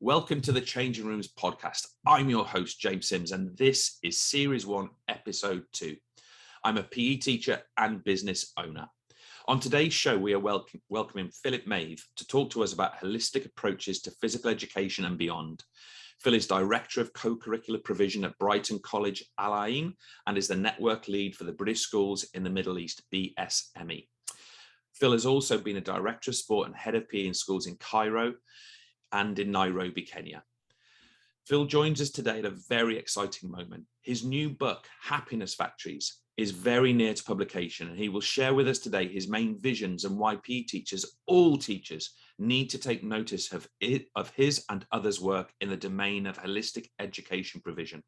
Welcome to the Changing Rooms podcast. I'm your host, James Sims, and this is Series 1, Episode 2. I'm a PE teacher and business owner. On today's show, we are welcoming Phil Mathe to talk to us about holistic approaches to physical education and beyond. Phil is Director of Co-curricular Provision at Brighton College Al Ain and is the network lead for the British Schools in the Middle East, BSME. Phil has also been a Director of Sport and Head of PE in schools in Cairo and in Nairobi, Kenya. Phil joins us today at a very exciting moment. His new book, Happiness Factories, is very near to publication, and he will share with us today his main visions and why PE teachers, all teachers, need to take notice of his and others' work in the domain of holistic education provision.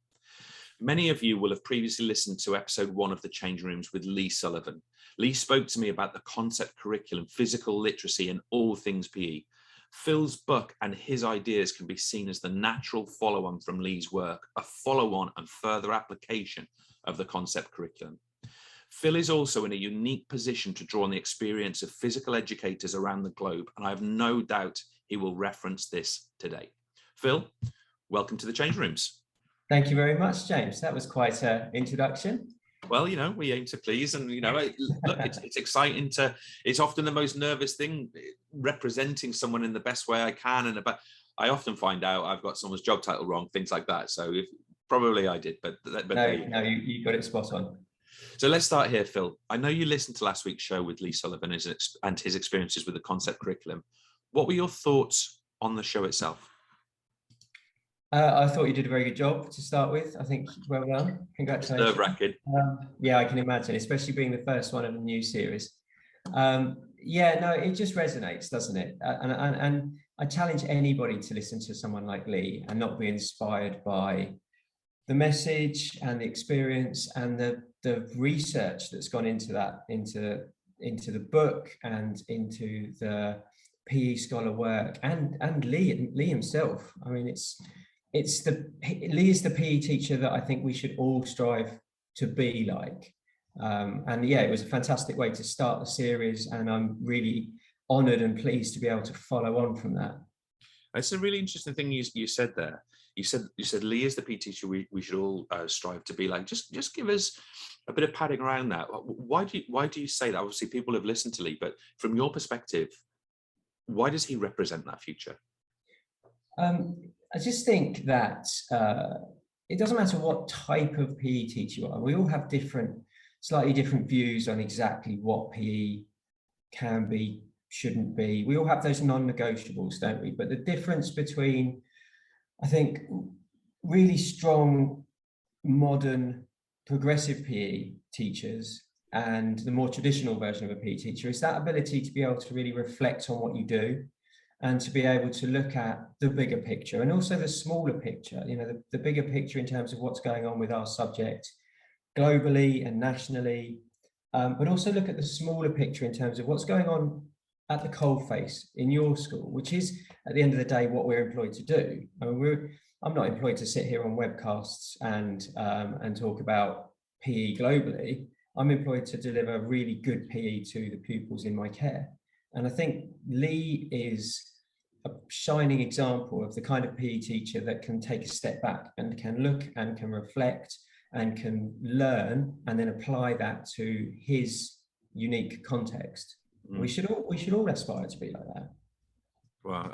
Many of you will have previously listened to episode 1 of the Change Rooms with Lee Sullivan. Lee spoke to me about the concept curriculum, physical literacy, and all things PE. Phil's book and his ideas can be seen as the natural follow-on from Lee's work, a follow-on and further application of the concept curriculum. Phil is also in a unique position to draw on the experience of physical educators around the globe, and I have no doubt he will reference this today. Phil, welcome to the Change Rooms. Thank you very much, James. That was quite an introduction. Well, we aim to please, and look, it's exciting it's often the most nervous thing, representing someone in the best way I can, but I often find out I've got someone's job title wrong, things like that. So probably I did, but no, you got it spot on. So let's start here, Phil. I know you listened to last week's show with Lee Sullivan and his experiences with the concept curriculum. What were your thoughts on the show itself? I thought you did a very good job to start with. I think well done. Congratulations. Nerve-wracking. Yeah, I can imagine, especially being the first one of a new series. It just resonates, doesn't it? And I challenge anybody to listen to someone like Lee and not be inspired by the message and the experience and the research that's gone into that, into the book and into the PE scholar work and Lee himself. I mean, Lee is the PE teacher that I think we should all strive to be like. It was a fantastic way to start the series, and I'm really honoured and pleased to be able to follow on from that. It's a really interesting thing you said there. You said Lee is the PE teacher we should all strive to be like. Just give us a bit of padding around that. Why do you say that? Obviously, people have listened to Lee, but from your perspective, why does he represent that future? I just think that it doesn't matter what type of PE teacher you are. We all have slightly different views on exactly what PE can be, shouldn't be. We all have those non-negotiables, don't we? But the difference between, I think, really strong, modern, progressive PE teachers and the more traditional version of a PE teacher is that ability to be able to really reflect on what you do, and to be able to look at the bigger picture and also the smaller picture, the bigger picture in terms of what's going on with our subject globally and nationally, but also look at the smaller picture in terms of what's going on at the coalface in your school, which is, at the end of the day, what we're employed to do. I mean, I'm not employed to sit here on webcasts and talk about PE globally. I'm employed to deliver really good PE to the pupils in my care. And I think Lee is a shining example of the kind of PE teacher that can take a step back and can look and can reflect and can learn and then apply that to his unique context. We should all aspire to be like that. Well,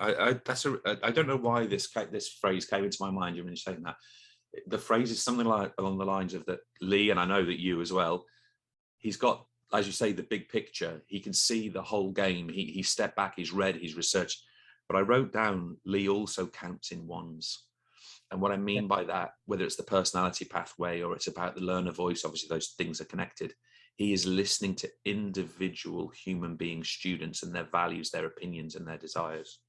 I don't know why this phrase came into my mind when you're saying that. The phrase is something like along the lines of that Lee, and I know that you as well, he's got, as you say, the big picture. He can see the whole game. He stepped back, he's read, he's researched. But I wrote down, Lee also counts in ones. And what I mean by that, whether it's the personality pathway or it's about the learner voice, obviously those things are connected. He is listening to individual human being students and their values, their opinions and their desires.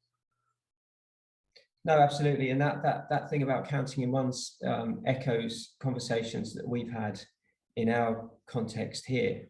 No, absolutely. And that thing about counting in ones echoes conversations that we've had in our context here,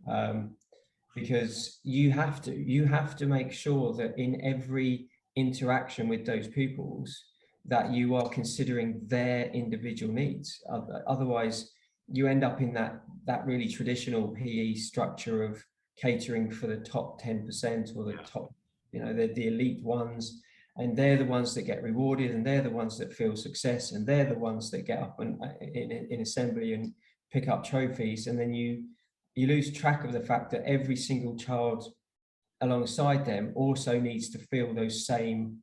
because you have to make sure that in every interaction with those pupils that you are considering their individual needs. Otherwise, you end up in that really traditional PE structure of catering for the top 10% or the top, the elite ones, and they're the ones that get rewarded, and they're the ones that feel success, and they're the ones that get up and in assembly and pick up trophies. And then you lose track of the fact that every single child alongside them also needs to feel those same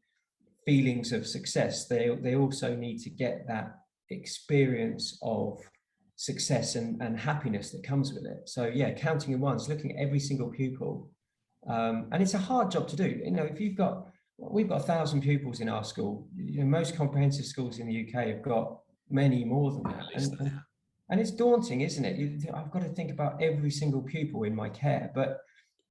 feelings of success. They also need to get that experience of success and happiness that comes with it. So yeah, counting in ones, looking at every single pupil, and it's a hard job to do. If we've got 1,000 pupils in our school, most comprehensive schools in the UK have got many more than that, and it's daunting, isn't it? I've got to think about every single pupil in my care, but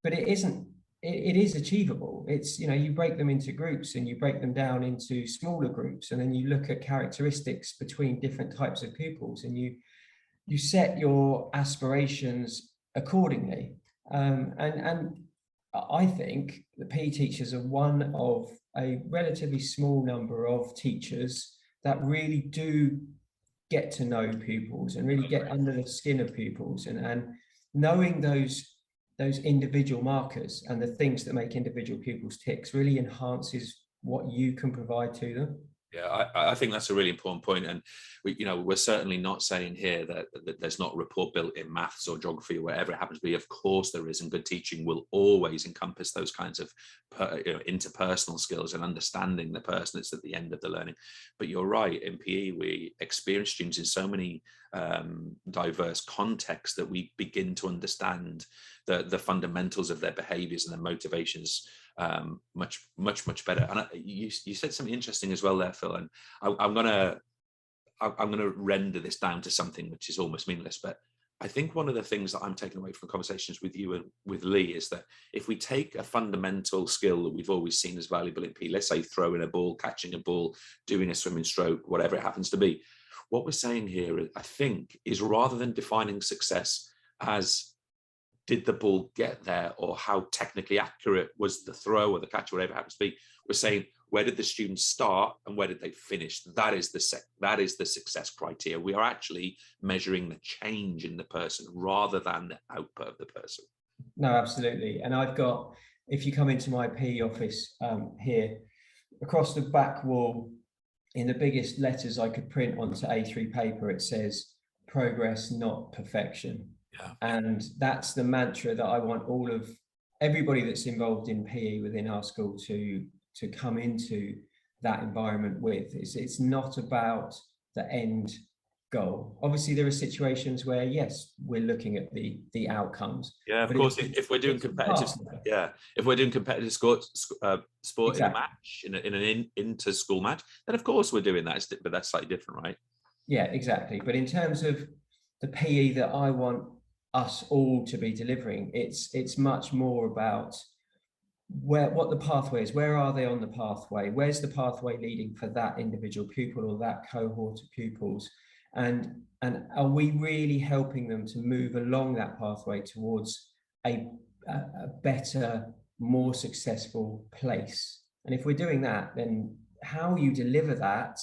it isn't. It is achievable. It's, you break them into groups, and you break them down into smaller groups, and then you look at characteristics between different types of pupils, and you set your aspirations accordingly. And I think the PE teachers are one of a relatively small number of teachers that really do get to know pupils and really get under the skin of pupils, and knowing those individual markers and the things that make individual pupils ticks really enhances what you can provide to them. Yeah, I think that's a really important point, and we're certainly not saying here that there's not a report built in maths or geography or wherever it happens to be. Of course there is, and good teaching will always encompass those kinds of interpersonal skills and understanding the person that's at the end of the learning. But you're right, in PE we experience students in so many diverse contexts that we begin to understand the fundamentals of their behaviors and their motivations much better. And you said something interesting as well there, Phil, and I'm gonna render this down to something which is almost meaningless, but I think one of the things that I'm taking away from conversations with you and with Lee is that if we take a fundamental skill that we've always seen as valuable in PE, let's say throwing a ball, catching a ball, doing a swimming stroke, whatever it happens to be, what we're saying here, I think, is rather than defining success as did the ball get there or how technically accurate was the throw or the catch or whatever it happens to be, we're saying where did the students start and where did they finish? That is the success criteria. We are actually measuring the change in the person rather than the output of the person. No, absolutely. And I've got, if you come into my PE office here, across the back wall, in the biggest letters I could print onto A3 paper, it says progress, not perfection. Yeah. And that's the mantra that I want everybody that's involved in PE within our school to come into that environment with. It's not about the end goal. Obviously there are situations where, yes, we're looking at the outcomes. Yeah, of course, if we're doing competitive, if we're doing competitive sport exactly. In a match, in an inter-school match, then of course we're doing that, but that's slightly different, right? Yeah, exactly. But in terms of the PE that I want us all to be delivering, it's much more about what the pathway is. Where are they on the pathway? Where's the pathway leading for that individual pupil or that cohort of pupils? And are we really helping them to move along that pathway towards a better, more successful place? And if we're doing that, then how you deliver that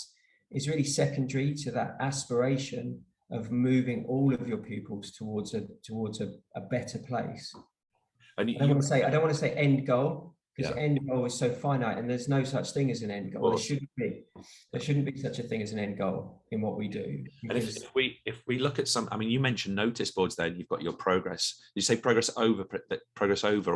is really secondary to that aspiration of moving all of your pupils towards a better place. And I don't want to say end goal, because end goal is so finite, and there's no such thing as an end goal. There shouldn't be. There shouldn't be such a thing as an end goal in what we do. And if we look at some, I mean, you mentioned notice boards there, and you've got your progress. You say progress over,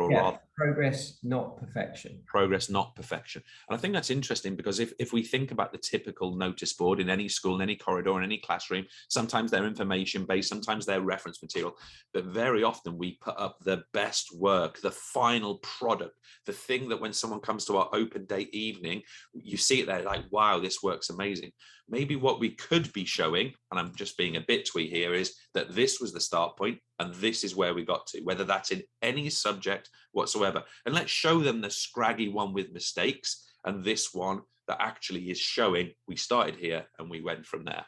or rather progress, not perfection. Progress, not perfection. And I think that's interesting, because if we think about the typical notice board in any school, in any corridor, in any classroom, sometimes they're information based, sometimes they're reference material, but very often we put up the best work, the final product, the thing that when someone comes to our open day evening, you see it there like, wow, this work's amazing. Maybe what we could be showing, and I'm just being a bit twee here, is that this was the start point and this is where we got to, whether that's in any subject whatsoever. And let's show them the scraggy one with mistakes and this one that actually is showing we started here and we went from there.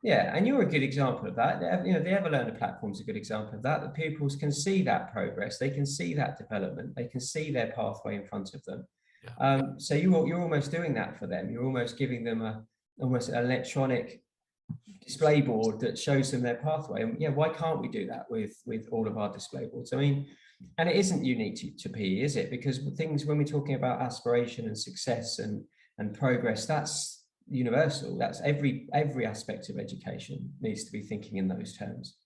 Yeah, and you're a good example of that. The EverLearner platform is a good example of that. The pupils can see that progress, they can see that development, they can see their pathway in front of them. Yeah. So you're almost doing that for them. You're almost giving them almost an electronic display board that shows them their pathway. And yeah, why can't we do that with all of our display boards? I mean, And it isn't unique to PE, is it? Because things, when we're talking about aspiration and success and progress, that's universal. That's every aspect of education needs to be thinking in those terms.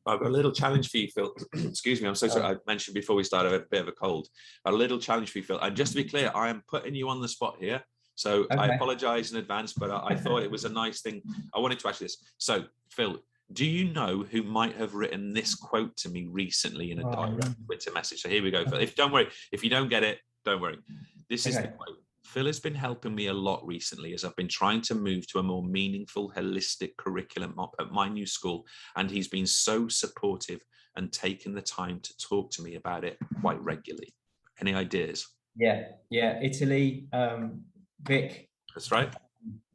I've got a little challenge for you, Phil. Excuse me, I'm so sorry. I mentioned before we started, I have a bit of a cold. A little challenge for you, Phil. And just to be clear, I am putting you on the spot here. So okay. I apologize in advance, but I thought it was a nice thing. I wanted to ask you this. So, Phil, do you know who might have written this quote to me recently in a direct Twitter message? So here we go, Phil. Don't worry, if you don't get it, don't worry. This is the quote. Phil has been helping me a lot recently as I've been trying to move to a more meaningful, holistic curriculum at my new school, and he's been so supportive and taken the time to talk to me about it quite regularly. Any ideas? Yeah, Italy, Vic. That's right.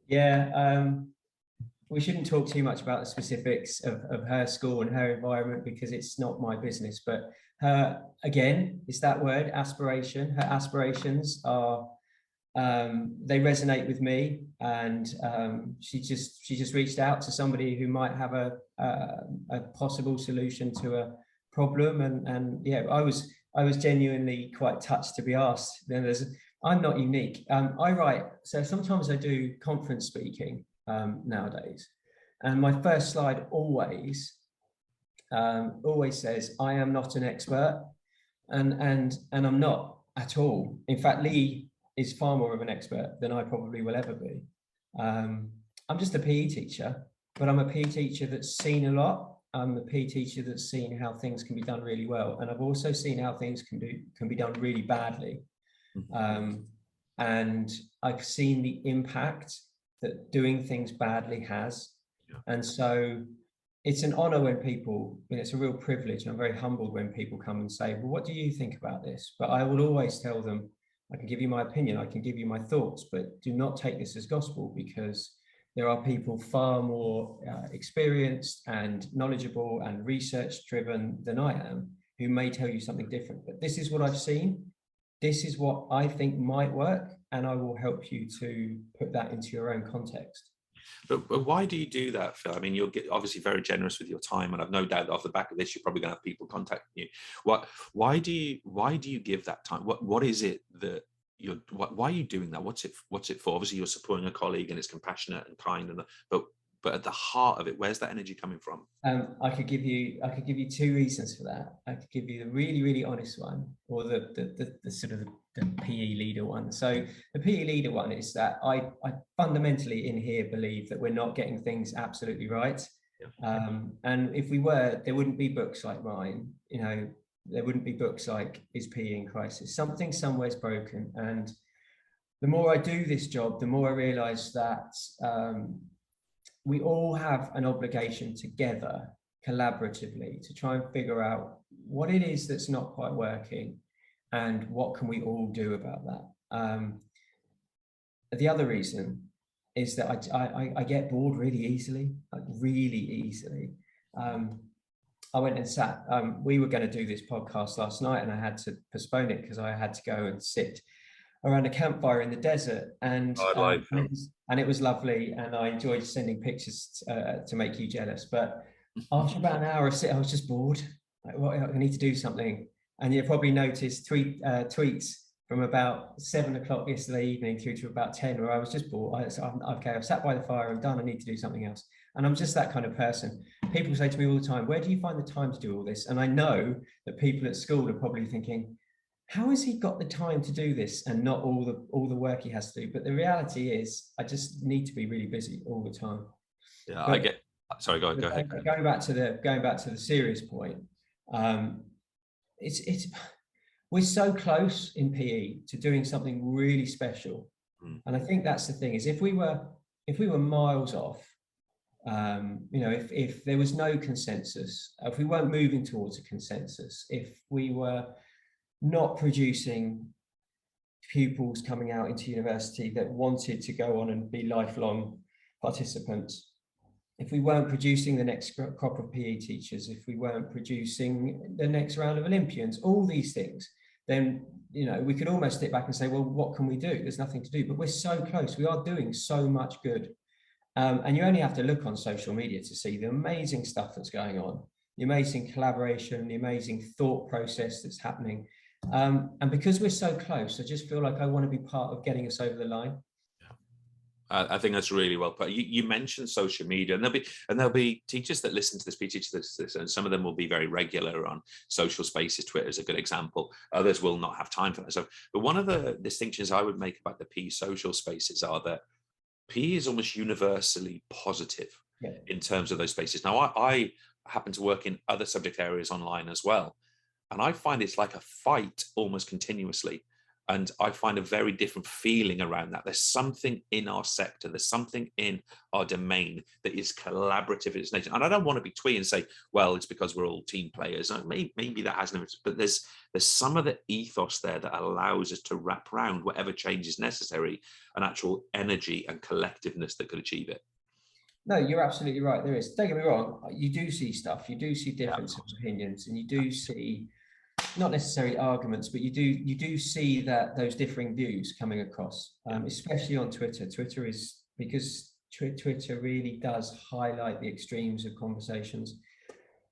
Yeah, we shouldn't talk too much about the specifics of her school and her environment because it's not my business. But her, again, it's that word, aspiration. Her aspirations are, they resonate with me, and she just reached out to somebody who might have a possible solution to a problem, and yeah, I was genuinely quite touched to be asked. Then I'm not unique. I write, so sometimes I do conference speaking nowadays, and my first slide always says I am not an expert, and I'm not at all. In fact, Lee is far more of an expert than I probably will ever be. I'm just a PE teacher, but I'm a PE teacher that's seen a lot. I'm a PE teacher that's seen how things can be done really well, and I've also seen how things can be done really badly. And I've seen the impact that doing things badly has. And so it's an honor when people, it's a real privilege, and I'm very humbled when people come and say, well, what do you think about this? But I will always tell them, I can give you my opinion, I can give you my thoughts, but do not take this as gospel, because there are people far more experienced and knowledgeable and research driven than I am, who may tell you something different. But this is what I've seen. This is what I think might work, and I will help you to put that into your own context. But why do you do that, Phil? I mean, you're obviously very generous with your time, and I've no doubt that off the back of this, you're probably going to have people contacting you. Why do you give that time? What is it that why are you doing that? What's it for? Obviously, you're supporting a colleague, and it's compassionate and kind, but at the heart of it, where's that energy coming from? I could give you two reasons for that. I could give you the really, really honest one, or the sort of the PE leader one. So the PE leader one is that I fundamentally in here believe that we're not getting things absolutely right. And if we were, there wouldn't be books like mine. There wouldn't be books like Is PE in Crisis? Something somewhere's broken. And the more I do this job, the more I realize that we all have an obligation together, collaboratively, to try and figure out what it is that's not quite working and what can we all do about that. The other reason is that I get bored really easily, like really easily. I went and sat, we were going to do this podcast last night, and I had to postpone it because I had to go and sit around a campfire in the desert, and it was lovely, and I enjoyed sending pictures to make you jealous. But after about an hour of sitting, I was just bored. Like, I need to do something. And you probably noticed tweets from about 7 o'clock yesterday evening through to about 10, where I was just bored. I've sat by the fire, I'm done, I need to do something else. And I'm just that kind of person. People say to me all the time, where do you find the time to do all this? And I know that people at school are probably thinking, how has he got the time to do this and not all the work he has to do? But the reality is, I just need to be really busy all the time. Yeah, but, I get. Sorry, go ahead. Going back to the serious point, we're so close in PE to doing something really special, and I think that's the thing. Is if we were miles off, if there was no consensus, if we weren't moving towards a consensus, if we were not producing pupils coming out into university that wanted to go on and be lifelong participants, if we weren't producing the next crop of PE teachers, if we weren't producing the next round of Olympians, all these things, then we could almost sit back and say, well, what can we do? There's nothing to do. But we're so close. We are doing so much good. And you only have to look on social media to see the amazing stuff that's going on. the amazing collaboration, the amazing thought process that's happening. And because we're so close, I just feel like I want to be part of getting us over the line. I think that's really well put. You mentioned social media, and there'll be teachers that listen to this, teachers that listen to this, and some of them will be very regular on social spaces. Twitter is a good example. Others will not have time for that. So, but one of the distinctions I would make about the PE social spaces are that PE is almost universally positive in terms of those spaces. Now, I happen to work in other subject areas online as well, and I find it's like a fight almost continuously. And I find a very different feeling around that. There's something in our sector, there's something in our domain that is collaborative in its nature. And I don't want to be twee and say, well, it's because we're all team players. Maybe that has no, but there's some of the ethos there that allows us to wrap around whatever change is necessary, an actual energy and collectiveness that could achieve it. No, you're absolutely right. There is. Don't get me wrong. You do see stuff. You do see difference of opinions, and you do see not necessarily arguments, but you do see that those differing views coming across, especially on Twitter. Twitter is because Twitter really does highlight the extremes of conversations.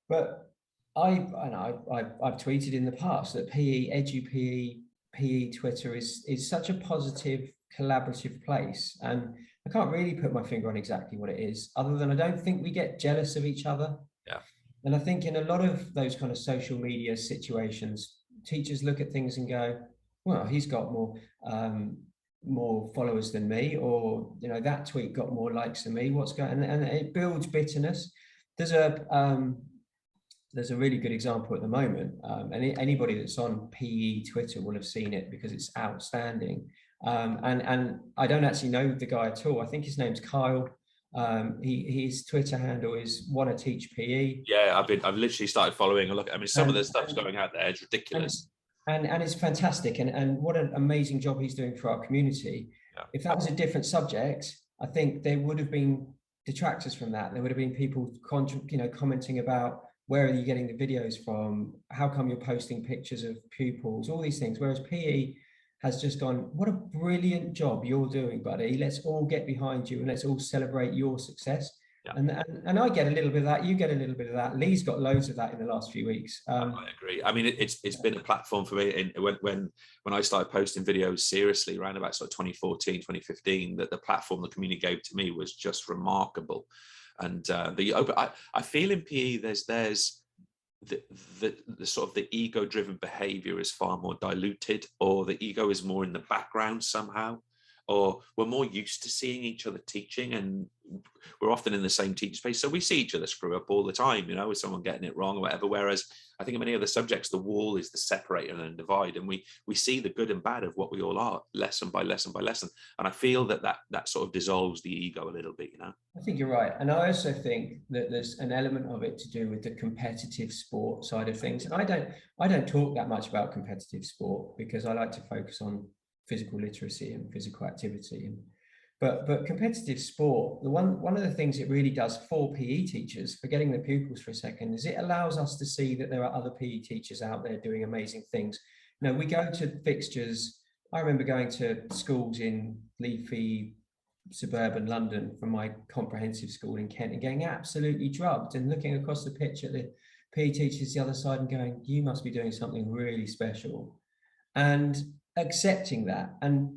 But I've tweeted in the past that PE Twitter is such a positive, collaborative place, and I can't really put my finger on exactly what it is, other than I don't think we get jealous of each other. Yeah. And I think in a lot of those kind of social media situations, teachers look at things and go, well, he's got more followers than me, or, you know, that tweet got more likes than me. What's going on? And it builds bitterness. There's a really good example at the moment. And anybody that's on PE Twitter will have seen it because it's outstanding. And I don't actually know the guy at all. I think his name's Kyle. His Twitter handle is "Wanna Teach PE." Yeah, I've literally started following a look. I mean, some of the stuff's going out there, it's ridiculous. And it's fantastic. And what an amazing job he's doing for our community. Yeah. If that was a different subject, I think there would have been detractors from that. There would have been people commenting about, where are you getting the videos from? How come you're posting pictures of pupils? All these things. Whereas PE has just gone, what a brilliant job you're doing, buddy. Let's all get behind you and let's all celebrate your success. Yeah. And I get a little bit of that. You get a little bit of that. Lee's got loads of that in the last few weeks. I agree. I mean, it's been a platform for me. When I started posting videos seriously around about sort of 2014, 2015, that the platform the community gave to me was just remarkable. And I feel in PE there's the sort of the ego-driven behavior is far more diluted, or the ego is more in the background somehow, or we're more used to seeing each other teaching, and we're often in the same teaching space, so we see each other screw up all the time, you know, with someone getting it wrong or whatever. Whereas I think in many other subjects, the wall is the separator and divide, and we see the good and bad of what we all are, lesson by lesson by lesson. And I feel that sort of dissolves the ego a little bit, you know. I think you're right, and I also think that there's an element of it to do with the competitive sport side of things. And I don't talk that much about competitive sport because I like to focus on physical literacy and physical activity. But competitive sport, one of the things it really does for PE teachers, forgetting the pupils for a second, is it allows us to see that there are other PE teachers out there doing amazing things. You know, we go to fixtures. I remember going to schools in leafy suburban London from my comprehensive school in Kent and getting absolutely drubbed, and looking across the pitch at the PE teachers the other side and going, you must be doing something really special, and accepting that and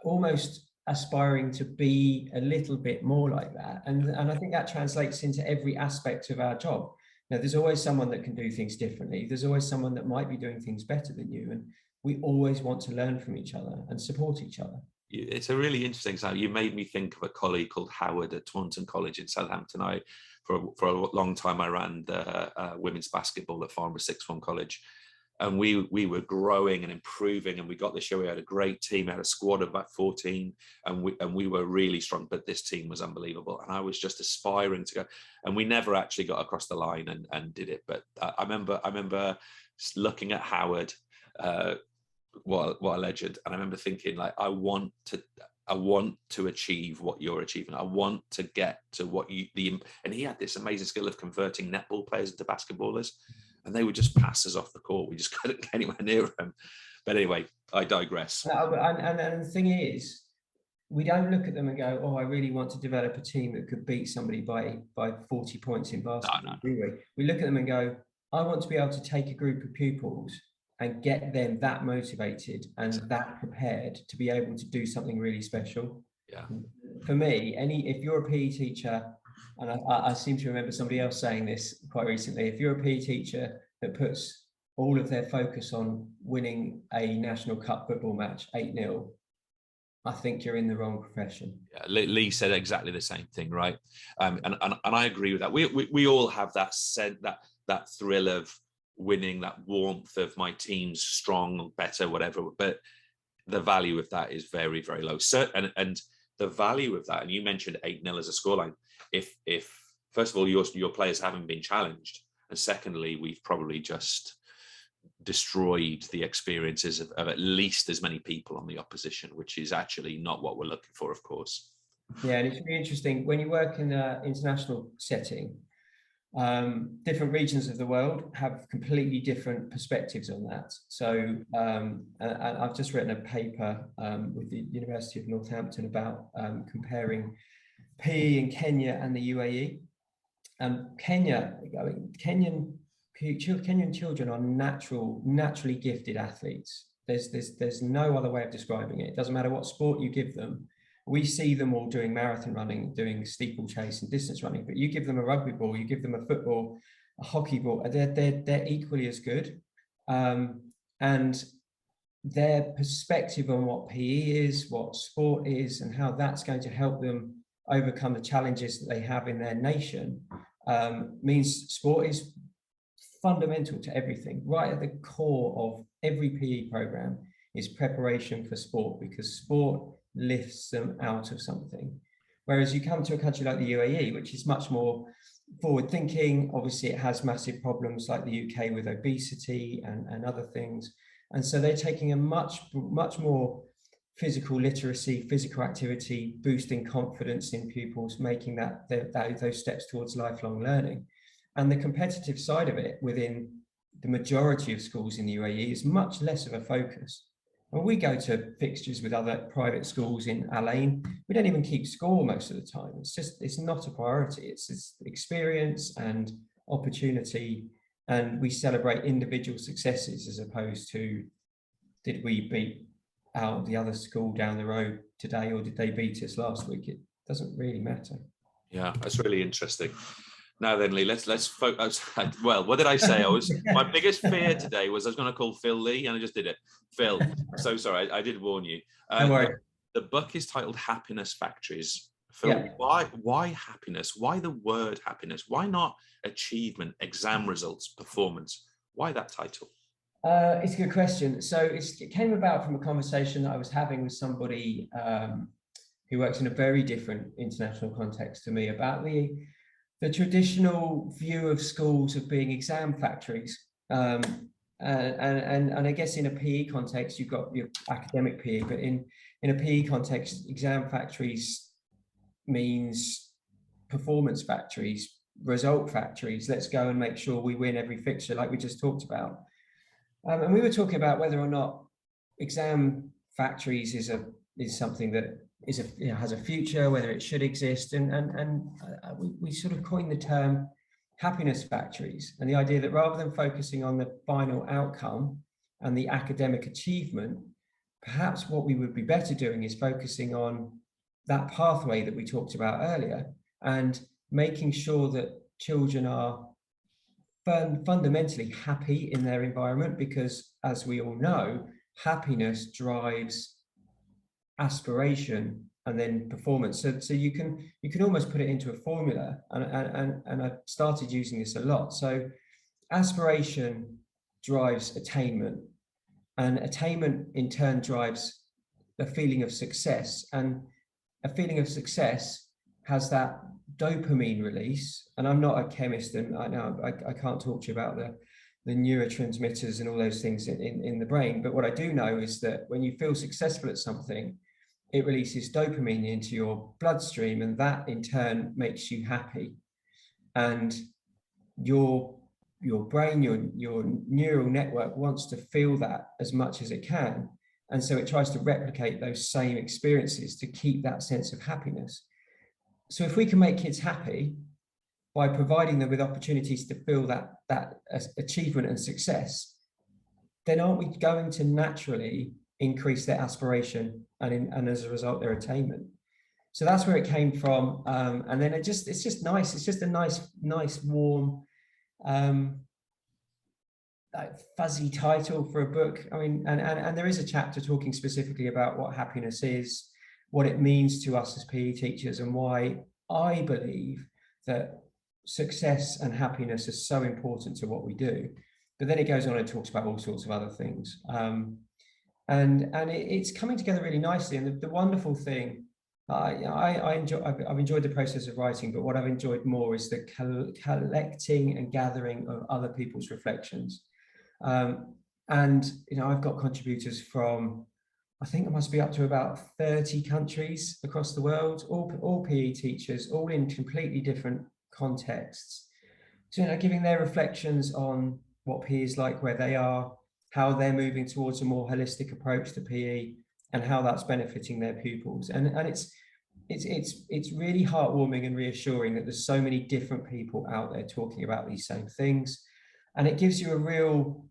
almost aspiring to be a little bit more like that. And I think that translates into every aspect of our job. Now, there's always someone that can do things differently. There's always someone that might be doing things better than you. And we always want to learn from each other and support each other. It's a really interesting example. You made me think of a colleague called Howard at Taunton College in Southampton. For a long time, I ran the women's basketball at Farnborough Sixth Form College. And we were growing and improving, and we got this year. We had a great team, had a squad of about 14, and we were really strong. But this team was unbelievable, and I was just aspiring to go. And we never actually got across the line and did it. But I remember looking at Howard, what a legend, and I remember thinking, like, I want to achieve what you're achieving. I want to get to what and he had this amazing skill of converting netball players into basketballers. And they would just pass us off the court. We just couldn't get anywhere near them. But anyway, I digress. And the thing is, we don't look at them and go, oh, I really want to develop a team that could beat somebody by 40 points in basketball, do we? We look at them and go, I want to be able to take a group of pupils and get them that motivated and that prepared to be able to do something really special. Yeah. For me, if you're a PE teacher, and I seem to remember somebody else saying this quite recently, if you're a PE teacher that puts all of their focus on winning a National Cup football match 8-0, I think you're in the wrong profession. Yeah, Lee said exactly the same thing, right? And I agree with that. We all have that sense, that thrill of winning, that warmth of my team's strong, better, whatever. But the value of that is very, very low. So, and the value of that, and you mentioned 8-0 as a scoreline. If first of all your players haven't been challenged, and secondly, we've probably just destroyed the experiences of at least as many people on the opposition, which is actually not what we're looking for, of course. Yeah, and it's really interesting when you work in an international setting. Different regions of the world have completely different perspectives on that. So and I've just written a paper with the University of Northampton about comparing PE in Kenya and the UAE. Kenyan children are naturally gifted athletes. There's no other way of describing it. It doesn't matter what sport you give them. We see them all doing marathon running, doing steeplechase and distance running, but you give them a rugby ball, you give them a football, a hockey ball, they're equally as good. And their perspective on what PE is, what sport is, and how that's going to help them overcome the challenges that they have in their nation means sport is fundamental to everything. Right at the core of every PE program is preparation for sport, because sport lifts them out of something. Whereas you come to a country like the UAE, which is much more forward thinking. Obviously it has massive problems like the UK with obesity and other things. And so they're taking a much more physical literacy, physical activity, boosting confidence in pupils, making those steps towards lifelong learning. And the competitive side of it within the majority of schools in the UAE is much less of a focus. When we go to fixtures with other private schools in Al Ain, we don't even keep score most of the time. It's not a priority. It's experience and opportunity, and we celebrate individual successes as opposed to, did we beat out the other school down the road today, or did they beat us last week? It doesn't really matter. Yeah, that's really interesting. Now then, Lee, let's focus. Well, what did I say? My biggest fear today was I was going to call Phil Lee, and I just did it. Phil, I'm so sorry. I did warn you. Don't worry. The book is titled Happiness Factories. Phil, Yeah. Why happiness? Why the word happiness? Why not achievement, exam results, performance? Why that title? It's a good question. So it came about from a conversation that I was having with somebody who works in a very different international context to me about the traditional view of schools of being exam factories. And I guess in a PE context, you've got your academic PE, but in a PE context, exam factories means performance factories, result factories. Let's go and make sure we win every fixture, like we just talked about. And we were talking about whether or not exam factories is something that has a future, whether it should exist, and we sort of coined the term happiness factories, and the idea that rather than focusing on the final outcome and the academic achievement, perhaps what we would be better doing is focusing on that pathway that we talked about earlier, and making sure that children are fundamentally happy in their environment, because as we all know, happiness drives aspiration and then performance. So you can almost put it into a formula, and I started using this a lot. So aspiration drives attainment, and attainment in turn drives a feeling of success, and a feeling of success has that dopamine release. And I'm not a chemist, and I can't talk to you about the neurotransmitters and all those things in the brain, but what I do know is that when you feel successful at something, it releases dopamine into your bloodstream, and that in turn makes you happy. And your brain, your neural network wants to feel that as much as it can. And so it tries to replicate those same experiences to keep that sense of happiness. So if we can make kids happy by providing them with opportunities to feel that achievement and success, then aren't we going to naturally increase their aspiration and as a result their attainment? So that's where it came from. And then it's just nice. It's just a nice warm, like fuzzy title for a book. I mean, and there is a chapter talking specifically about what happiness is, what it means to us as PE teachers, and why I believe that success and happiness are so important to what we do. But then it goes on and talks about all sorts of other things. And it's coming together really nicely. And the wonderful thing, I've enjoyed the process of writing, but what I've enjoyed more is the collecting and gathering of other people's reflections. And I've got contributors from, I think it must be up to about 30 countries across the world, all PE teachers, all in completely different contexts. So, giving their reflections on what PE is like where they are, how they're moving towards a more holistic approach to PE, and how that's benefiting their pupils. And it's really heartwarming and reassuring that there's so many different people out there talking about these same things. And it gives you a real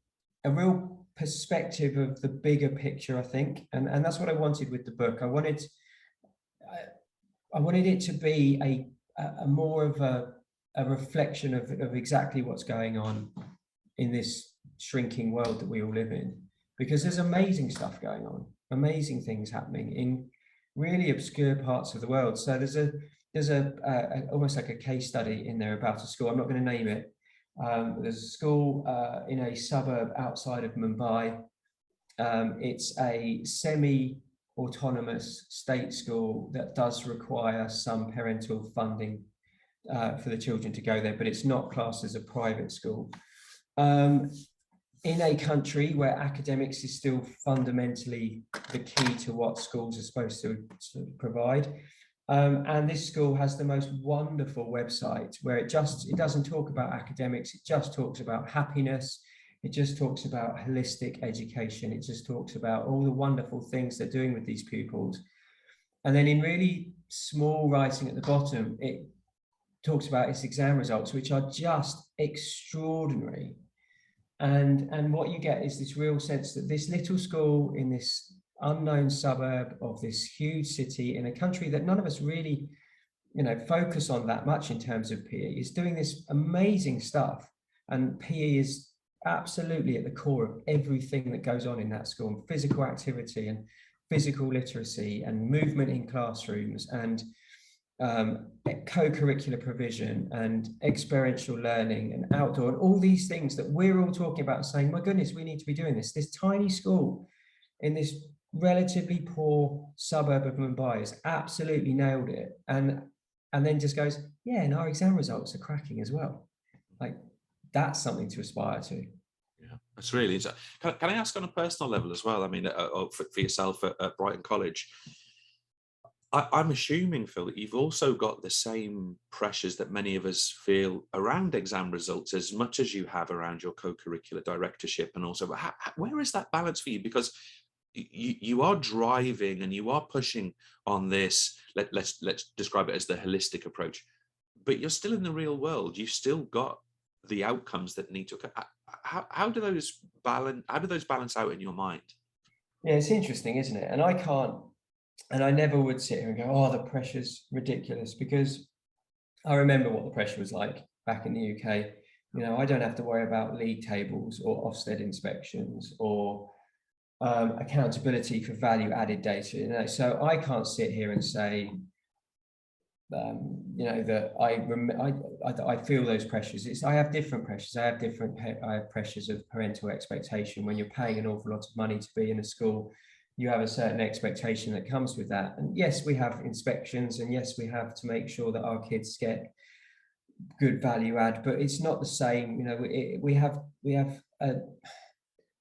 perspective of the bigger picture, I think. And that's what I wanted with the book. I wanted it to be a more of a reflection of exactly what's going on in this shrinking world that we all live in, because there's amazing stuff going on, amazing things happening in really obscure parts of the world. So there's a almost like a case study in there about a school. I'm not going to name it. There's a school in a suburb outside of Mumbai. It's a semi-autonomous state school that does require some parental funding for the children to go there, but it's not classed as a private school. In a country where academics is still fundamentally the key to what schools are supposed to provide. And this school has the most wonderful website where it doesn't talk about academics, it just talks about happiness, it just talks about holistic education, it just talks about all the wonderful things they're doing with these pupils. And then in really small writing at the bottom, it talks about its exam results, which are just extraordinary. And what you get is this real sense that this little school in this unknown suburb of this huge city in a country that none of us really, focus on that much in terms of PE, is doing this amazing stuff. And PE is absolutely at the core of everything that goes on in that school, and physical activity and physical literacy and movement in classrooms and co-curricular provision and experiential learning and outdoor and all these things that we're all talking about, saying, my goodness, we need to be doing this. This tiny school in this relatively poor suburb of Mumbai has absolutely nailed it, and then just goes, yeah, and our exam results are cracking as well. Like, that's something to aspire to. Yeah, that's really interesting. Can I ask on a personal level as well? I mean, for yourself at Brighton College, I'm assuming, Phil, that you've also got the same pressures that many of us feel around exam results as much as you have around your co-curricular directorship. And also, where is that balance for you? Because you are driving and you are pushing on this, let's describe it as the holistic approach, but you're still in the real world. You've still got the outcomes that need to occur. How do those balance out in your mind? Yeah, it's interesting, isn't it? And I never would sit here and go, oh, the pressure's ridiculous, because I remember what the pressure was like back in the UK. I don't have to worry about league tables or Ofsted inspections or accountability for value added data. So I can't sit here and say, that I feel those pressures. I have different pressures. I have pressures of parental expectation. When you're paying an awful lot of money to be in a school, you have a certain expectation that comes with that. And yes, we have inspections, and yes, we have to make sure that our kids get good value add, but it's not the same. We have I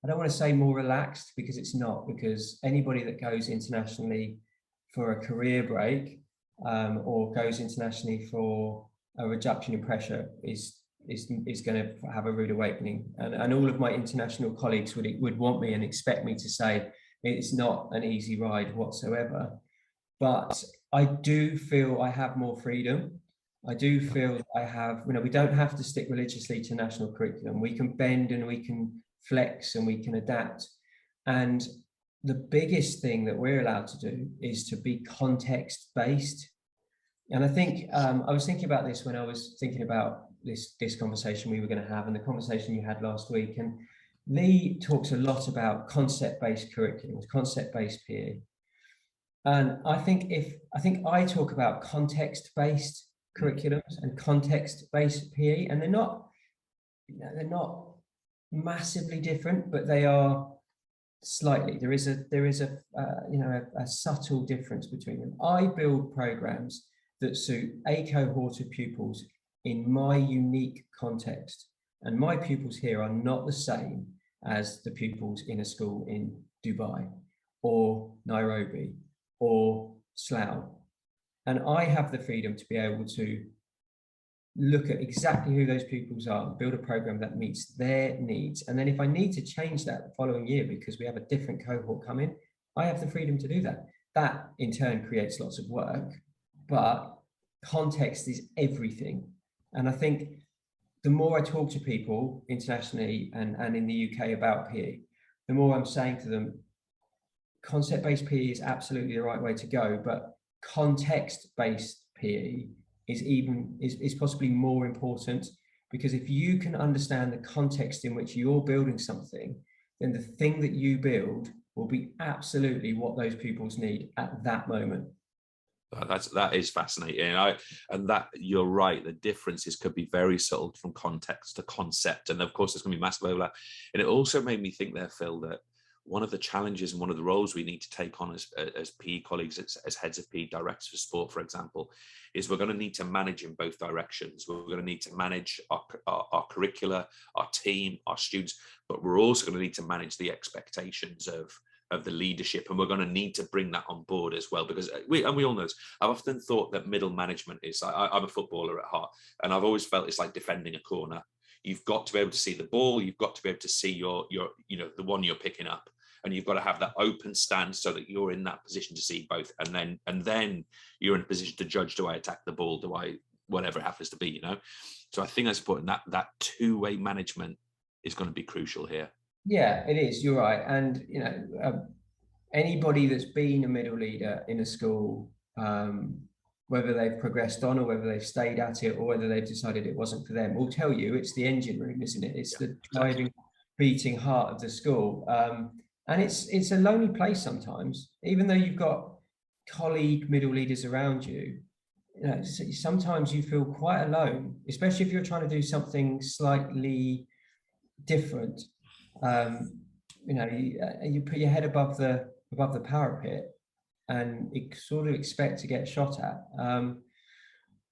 don't want to say more relaxed, because it's not, because anybody that goes internationally for a career break or goes internationally for a reduction in pressure is going to have a rude awakening. And all of my international colleagues would want me and expect me to say, It's not an easy ride whatsoever, but I do feel I have more freedom. I do feel I have, we don't have to stick religiously to national curriculum. We can bend and we can flex and we can adapt. And the biggest thing that we're allowed to do is to be context-based. And I think I was thinking about this when I was thinking about this conversation we were going to have and the conversation you had last week. And Lee talks a lot about concept-based curriculums, concept-based PE. And I think I talk about context-based curriculums and context-based PE, and they're not massively different, but they are slightly. There is a subtle difference between them. I build programs that suit a cohort of pupils in my unique context, and my pupils here are not the same as the pupils in a school in Dubai or Nairobi or Slough. And I have the freedom to be able to look at exactly who those pupils are and build a program that meets their needs. And then if I need to change that the following year because we have a different cohort come in, I have the freedom to do that. That in turn creates lots of work, but context is everything. And I think the more I talk to people internationally and in the UK about PE, the more I'm saying to them, concept-based PE is absolutely the right way to go, but context-based PE is possibly more important, because if you can understand the context in which you're building something, then the thing that you build will be absolutely what those pupils need at that moment. That is fascinating. And that you're right, the differences could be very subtle from context to concept, and of course there's going to be massive overlap. And it also made me think there, Phil, that one of the challenges and one of the roles we need to take on as PE colleagues, as heads of PE, directors for sport, for example, is we're going to need to manage in both directions. We're going to need to manage our curricula, our team, our students, but we're also going to need to manage the expectations of the leadership, and we're going to need to bring that on board as well, because we all know this. I've often thought that middle management is, I'm a footballer at heart, and I've always felt it's like defending a corner. You've got to be able to see the ball, you've got to be able to see your the one you're picking up, and you've got to have that open stance so that you're in that position to see both, and then you're in a position to judge, do I attack the ball, do I, whatever it happens to be, So I think that's important. That two-way management is going to be crucial here. Yeah, it is. You're right. And, anybody that's been a middle leader in a school, whether they've progressed on or whether they've stayed at it or whether they've decided it wasn't for them, will tell you it's the engine room, isn't it? It's the driving, beating heart of the school. And it's a lonely place sometimes, even though you've got colleague middle leaders around you. Sometimes you feel quite alone, especially if you're trying to do something slightly different. You put your head above the parapet and sort of expect to get shot at.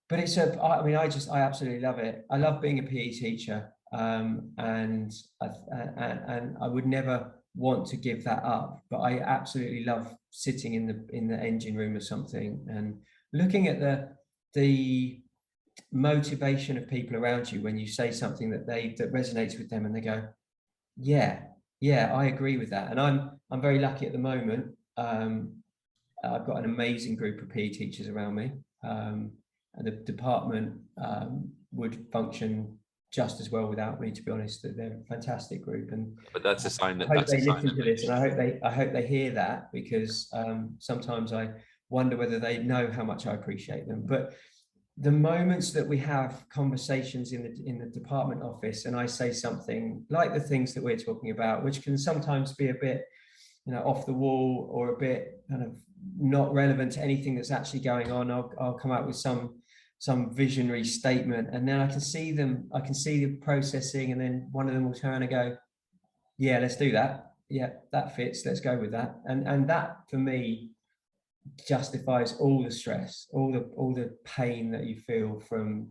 But I absolutely love it. I love being a PE teacher, and I would never want to give that up. But I absolutely love sitting in the engine room of something and looking at the motivation of people around you when you say something that resonates with them, and they go, yeah, I agree with that. And I'm very lucky at the moment. I've got an amazing group of PE teachers around me, and the department would function just as well without me, to be honest. They're a fantastic group, but that's a sign that I hope they listen to this, and I hope they hear that, because sometimes I wonder whether they know how much I appreciate them. But the moments that we have conversations in the department office, and I say something like the things that we're talking about, which can sometimes be a bit, off the wall or a bit kind of not relevant to anything that's actually going on. I'll come out with some visionary statement, and then I can see the processing, and then one of them will turn and go, yeah, let's do that. Yeah, that fits. Let's go with that. And that for me justifies all the stress, all the pain that you feel from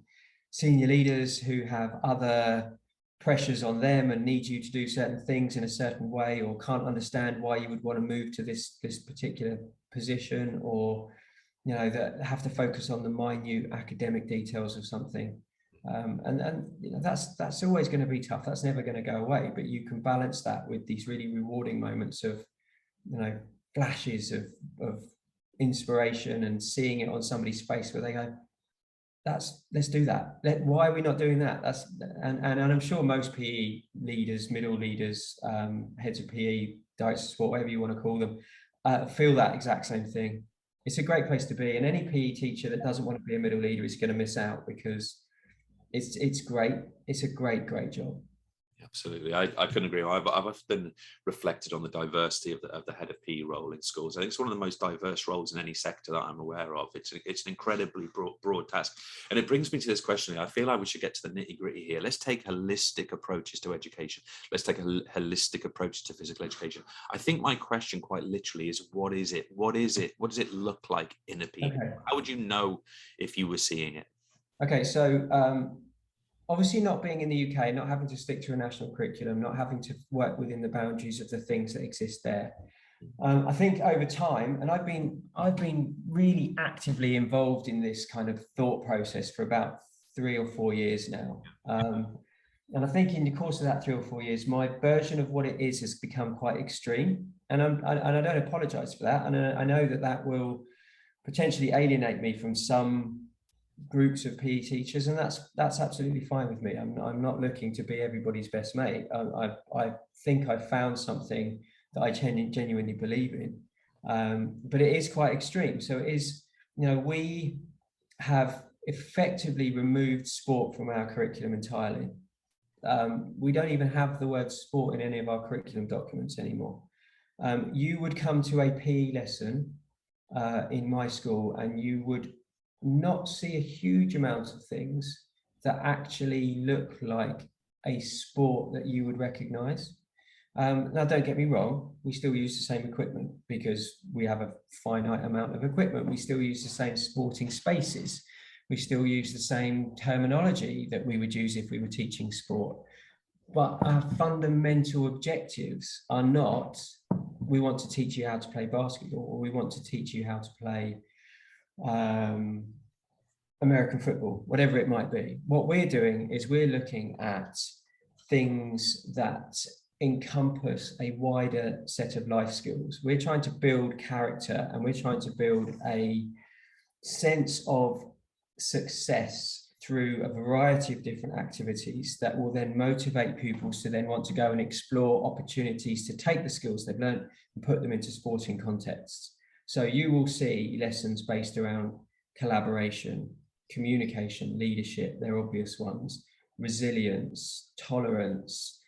senior leaders who have other pressures on them and need you to do certain things in a certain way, or can't understand why you would want to move to this particular position, or that have to focus on the minute academic details of something. That's always going to be tough. That's never going to go away, but you can balance that with these really rewarding moments of flashes of inspiration and seeing it on somebody's face where they go, let's do that. Why are we not doing that? And I'm sure most PE leaders, middle leaders, heads of PE, directors of sport, whatever you want to call them, feel that exact same thing. It's a great place to be, and any PE teacher that doesn't want to be a middle leader is going to miss out, because it's great. It's a great job. Absolutely, I couldn't agree more. I've often reflected on the diversity of the head of PE role in schools. I think it's one of the most diverse roles in any sector that I'm aware of. It's an incredibly broad task, and it brings me to this question. I feel like we should get to the nitty gritty here. Let's take holistic approaches to education. Let's take a holistic approach to physical education. I think my question, quite literally, is what is it? What is it? What does it look like in a PE? Okay. How would you know if you were seeing it? Okay, so obviously, not being in the UK, not having to stick to a national curriculum, not having to work within the boundaries of the things that exist there. I think over time, and I've been really actively involved in this kind of thought process for about 3 or 4 years now. And I think in the course of that 3 or 4 years, my version of what it is has become quite extreme. And I don't apologize for that. And I know that will potentially alienate me from some groups of PE teachers, and that's absolutely fine with me. I'm not looking to be everybody's best mate. I think I found something that I genuinely believe in, but it is quite extreme. So it is, we have effectively removed sport from our curriculum entirely. We don't even have the word sport in any of our curriculum documents anymore. You would come to a PE lesson in my school, and you would not see a huge amount of things that actually look like a sport that you would recognize. Now, don't get me wrong, we still use the same equipment because we have a finite amount of equipment. We still use the same sporting spaces. We still use the same terminology that we would use if we were teaching sport. But our fundamental objectives are not, we want to teach you how to play basketball, or we want to teach you how to play American football, whatever it might be. What we're doing is we're looking at things that encompass a wider set of life skills. We're trying to build character, and we're trying to build a sense of success through a variety of different activities that will then motivate pupils to then want to go and explore opportunities to take the skills they've learned and put them into sporting contexts. So you will see lessons based around collaboration, communication, leadership, they're obvious ones, resilience, tolerance,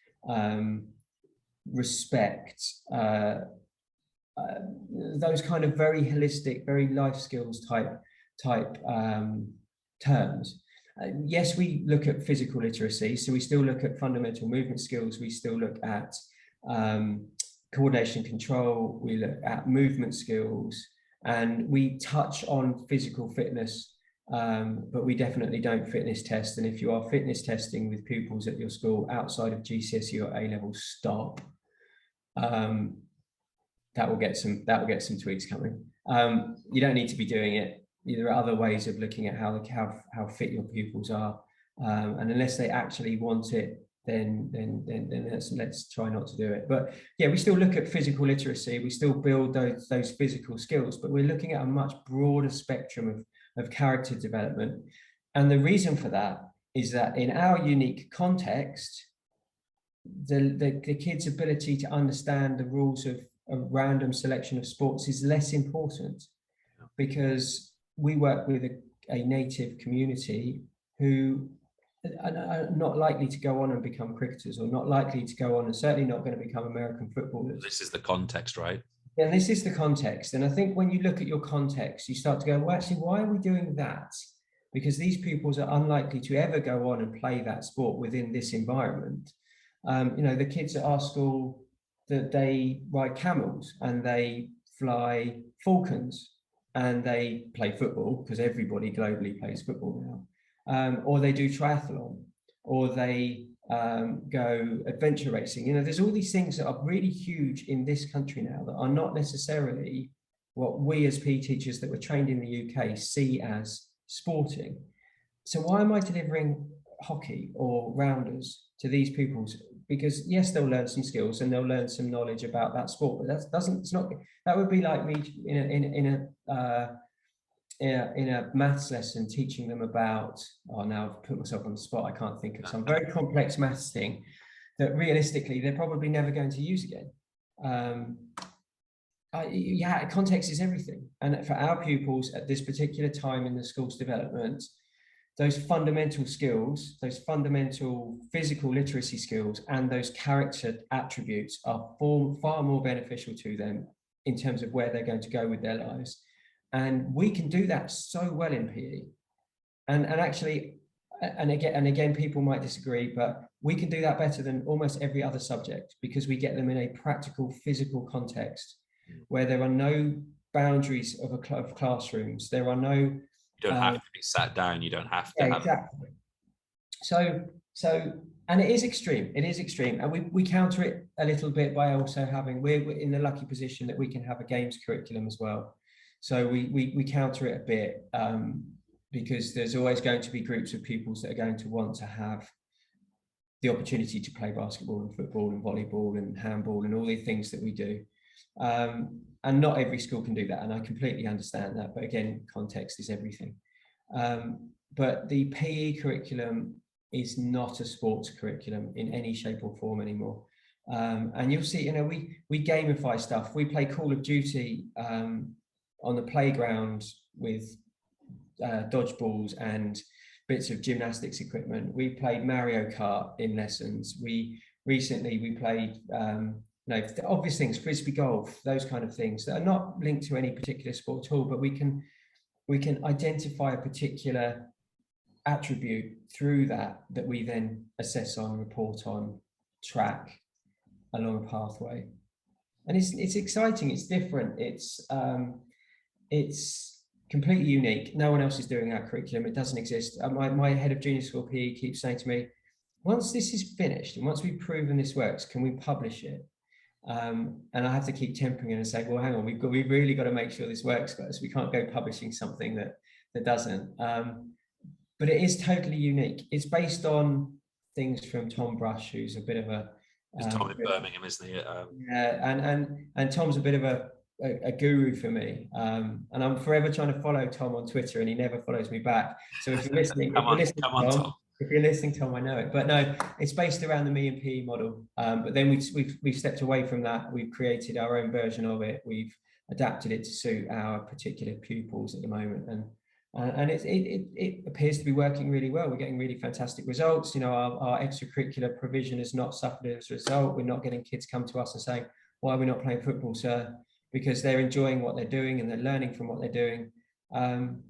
respect, those kind of very holistic, very life skills type terms. Yes, we look at physical literacy, so we still look at fundamental movement skills, we still look at coordination control, we look at movement skills, and we touch on physical fitness, but we definitely don't fitness test. And if you are fitness testing with pupils at your school outside of GCSE or A-level, stop. That will get some tweets coming. You don't need to be doing it. There are other ways of looking at how fit your pupils are, and unless they actually want it, then let's try not to do it. But yeah, we still look at physical literacy. We still build those physical skills, but we're looking at a much broader spectrum of character development. And the reason for that is that in our unique context, the kids' ability to understand the rules of a random selection of sports is less important, because we work with a native community who are not likely to go on and become cricketers, or not likely to go on, and certainly not going to become American footballers. This is the context, right? Yeah, this is the context. And I think when you look at your context, you start to go, well, actually, why are we doing that? Because these pupils are unlikely to ever go on and play that sport within this environment. The kids at our school, that they ride camels and they fly falcons and they play football, because everybody globally plays football now, or they do triathlon, or they go adventure racing. There's all these things that are really huge in this country now that are not necessarily what we as PE teachers that were trained in the UK see as sporting. So why am I delivering hockey or rounders to these pupils because yes, they'll learn some skills and they'll learn some knowledge about that sport, but that would be like me in a maths lesson teaching them about, oh, now I've put myself on the spot, I can't think of some very complex maths thing that realistically they're probably never going to use again. Yeah, context is everything. And for our pupils at this particular time in the school's development, those fundamental skills, those fundamental physical literacy skills, and those character attributes are far more beneficial to them in terms of where they're going to go with their lives. And we can do that so well in PE. And actually, and again, people might disagree, but we can do that better than almost every other subject, because we get them in a practical, physical context where there are no boundaries of classrooms. There are no... You don't have to be sat down. You don't have to have... Exactly. So, and it is extreme. It is extreme. And we counter it a little bit by also having... We're in the lucky position that we can have a games curriculum as well. So we counter it a bit because there's always going to be groups of pupils that are going to want to have the opportunity to play basketball and football and volleyball and handball and all the things that we do. And not every school can do that, and I completely understand that, but again, context is everything. But the PE curriculum is not a sports curriculum in any shape or form anymore. And you'll see, we gamify stuff. We play Call of Duty on the playground with dodgeballs and bits of gymnastics equipment. We played Mario Kart in lessons. Recently we played the obvious things, frisbee golf, those kind of things that are not linked to any particular sport at all, but we can identify a particular attribute through that we then assess on, report on, track along a pathway. And it's exciting, it's different, it's completely unique. No one else is doing our curriculum, it doesn't exist. My head of junior school PE keeps saying to me, once this is finished and once we've proven this works, can we publish it? And I have to keep tempering it and say, well, hang on, we've really got to make sure this works first. We can't go publishing something that doesn't. But it is totally unique. It's based on things from Tom Brush, who's a bit of a... Tom in Birmingham, isn't he? Yeah, and Tom's a bit of a guru for me. And I'm forever trying to follow Tom on Twitter, and he never follows me back. So if you're listening, Tom, if you're listening, Tom, I know it. But no, it's based around the Me and PE model. But then we've stepped away from that. We've created our own version of it. We've adapted it to suit our particular pupils at the moment, and it appears to be working really well. We're getting really fantastic results. Our extracurricular provision has not suffered as a result. We're not getting kids come to us and saying, "Why are we not playing football, sir?" Because they're enjoying what they're doing and they're learning from what they're doing, and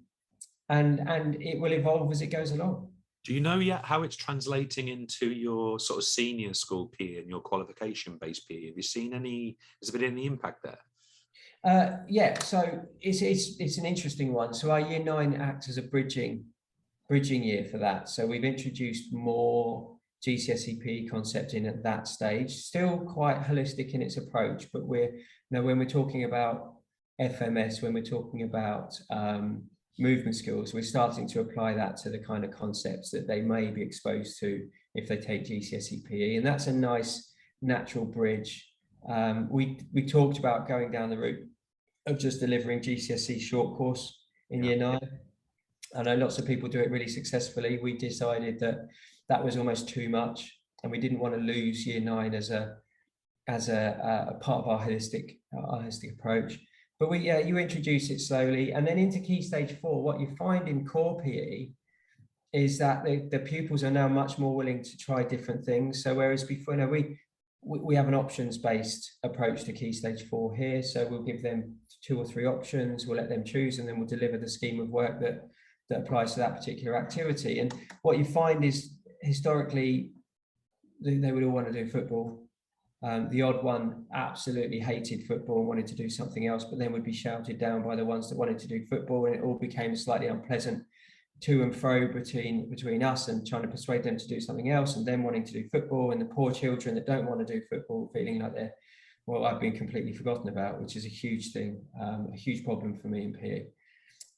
it will evolve as it goes along. Do you know yet how it's translating into your sort of senior school PE and your qualification-based PE? Have you seen has there been any impact there? Yeah, so it's an interesting one. So our year 9 acts as a bridging year for that. So we've introduced more GCSE PE concept in at that stage, still quite holistic in its approach, but when we're talking about FMS, when we're talking about movement skills, we're starting to apply that to the kind of concepts that they may be exposed to if they take GCSE PE, and that's a nice natural bridge. We talked about going down the route of just delivering GCSE short course in year 9. I know lots of people do it really successfully. We decided that was almost too much, and we didn't want to lose year 9 as a part of our holistic approach. But you introduce it slowly, and then into Key Stage 4, what you find in core PE is that the pupils are now much more willing to try different things. So whereas before, we have an options-based approach to Key Stage 4 here. So we'll give them 2 or 3 options, we'll let them choose, and then we'll deliver the scheme of work that applies to that particular activity. And what you find is historically, they would all want to do football. The odd one absolutely hated football and wanted to do something else, but then would be shouted down by the ones that wanted to do football, and it all became slightly unpleasant to and fro between us and trying to persuade them to do something else, and then wanting to do football, and the poor children that don't want to do football feeling like I've been completely forgotten about, which is a huge thing, a huge problem for me in PE.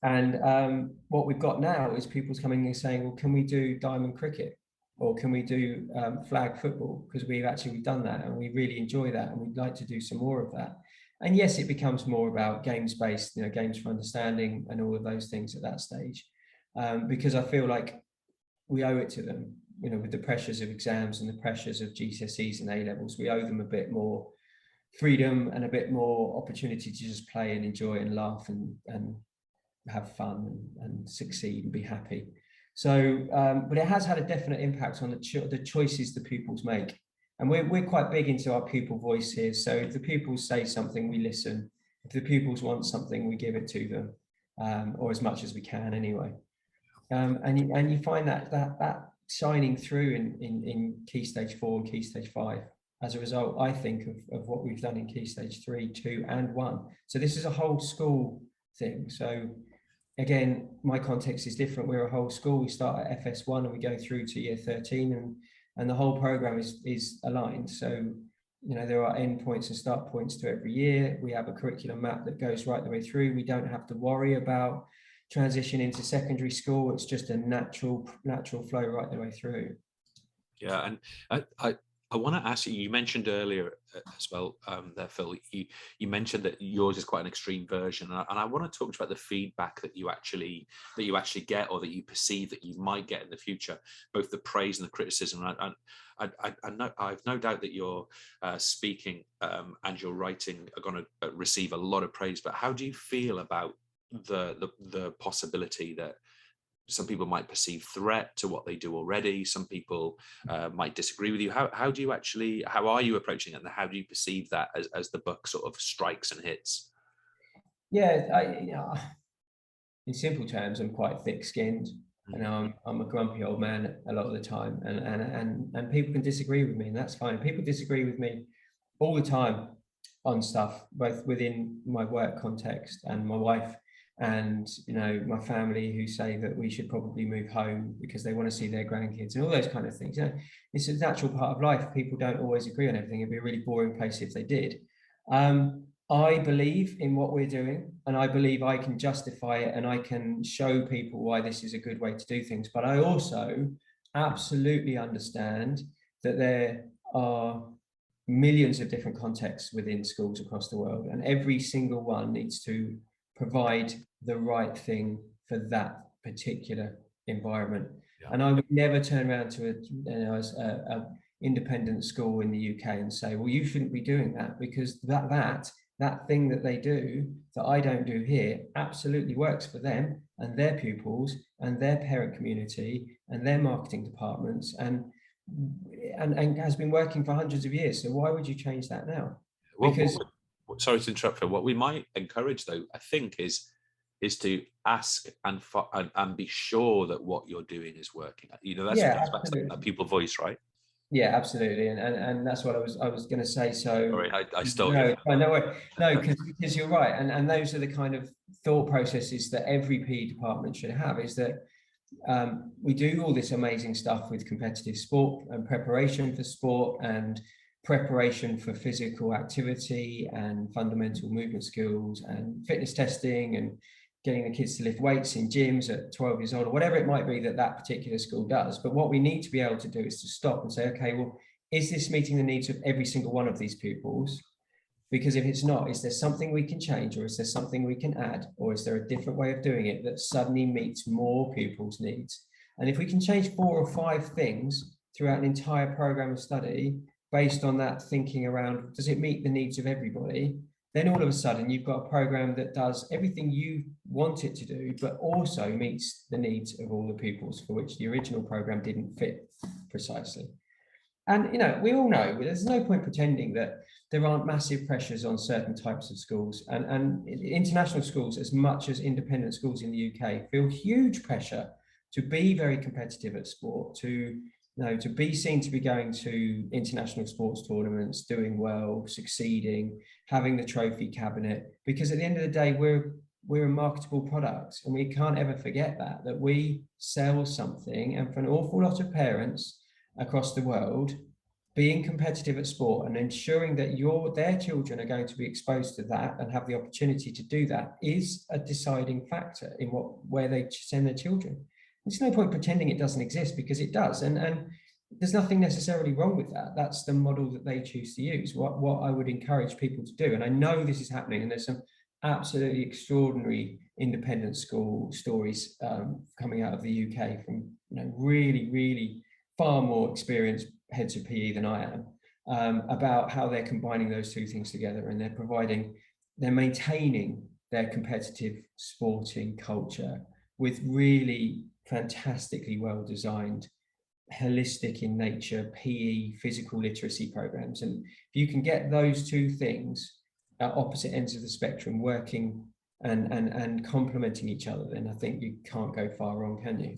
And what we've got now is people's coming and saying, well, can we do diamond cricket? or can we do flag football, because we've done that and we really enjoy that and we'd like to do some more of that. And yes, it becomes more about games-based, games for understanding and all of those things at that stage, because I feel like we owe it to them, with the pressures of exams and the pressures of GCSEs and A-levels. We owe them a bit more freedom and a bit more opportunity to just play and enjoy and laugh and have fun and succeed and be happy. So, but it has had a definite impact on the choices the pupils make. And we're quite big into our pupil voice here. So if the pupils say something, we listen. If the pupils want something, we give it to them, or as much as we can anyway. And you find that shining through in Key Stage 4 and Key Stage 5 as a result, I think, of what we've done in Key Stage 3, 2 and 1. So this is a whole school thing. So again, my context is different. We're a whole school. We start at FS1 and we go through to year 13, and the whole program is aligned. So, there are end points and start points to every year. We have a curriculum map that goes right the way through. We don't have to worry about transition into secondary school. It's just a natural flow right the way through. Yeah, and I want to ask you, you mentioned earlier as well, there, Phil, you mentioned that yours is quite an extreme version. And I want to talk about the feedback that you actually get, or that you perceive that you might get in the future, both the praise and the criticism. I've no doubt that your speaking and your writing are going to receive a lot of praise, but how do you feel about the possibility that some people might perceive threat to what they do already? Some people might disagree with you. How are you approaching it, and how do you perceive that as the book sort of strikes and hits? Yeah, in simple terms, I'm quite thick-skinned, and I'm a grumpy old man a lot of the time, and people can disagree with me, and that's fine. People disagree with me all the time on stuff, both within my work context and my wife and my family, who say that we should probably move home because they want to see their grandkids and all those kind of things. It's a natural part of life. People don't always agree on everything. It'd be a really boring place if they did. I believe in what we're doing, and I believe I can justify it, and I can show people why this is a good way to do things. But I also absolutely understand that there are millions of different contexts within schools across the world, and every single one needs to provide the right thing for that particular environment. Yeah. And I would never turn around to a independent school in the UK and say, well, you shouldn't be doing that, because that thing that they do that I don't do here absolutely works for them and their pupils and their parent community and their marketing departments, and has been working for hundreds of years. So why would you change that now? Because sorry to interrupt, Phil. What we might encourage, though, I think, is to ask and be sure that what you're doing is working. That's that pupil voice, right? Yeah, absolutely, and that's what I was going to say. So sorry, I stole you. No, because you're right, and those are the kind of thought processes that every PE department should have. Is that we do all this amazing stuff with competitive sport and preparation for sport and preparation for physical activity and fundamental movement skills and fitness testing and getting the kids to lift weights in gyms at 12 years old, or whatever it might be that particular school does. But what we need to be able to do is to stop and say, okay, well, is this meeting the needs of every single one of these pupils? Because if it's not, is there something we can change, or is there something we can add, or is there a different way of doing it that suddenly meets more pupils' needs? And if we can change 4 or 5 things throughout an entire program of study based on that thinking around, does it meet the needs of everybody? Then all of a sudden you've got a program that does everything you want it to do, but also meets the needs of all the pupils for which the original program didn't fit precisely. And we all know there's no point pretending that there aren't massive pressures on certain types of schools, and international schools, as much as independent schools in the UK, feel huge pressure to be very competitive at sport, to be seen to be going to international sports tournaments, doing well, succeeding, having the trophy cabinet, because at the end of the day, we're a marketable product, and we can't ever forget that we sell something. And for an awful lot of parents across the world, being competitive at sport and ensuring that their children are going to be exposed to that and have the opportunity to do that is a deciding factor in where they send their children. There's no point pretending it doesn't exist, because it does. And there's nothing necessarily wrong with that. That's the model that they choose to use. What I would encourage people to do, and I know this is happening, and there's some absolutely extraordinary independent school stories coming out of the UK from really, really far more experienced heads of PE than I am, about how they're combining those two things together, and they're maintaining their competitive sporting culture with really fantastically well designed, holistic in nature PE physical literacy programs. And if you can get those two things at opposite ends of the spectrum working and complementing each other, then I think you can't go far wrong, can you?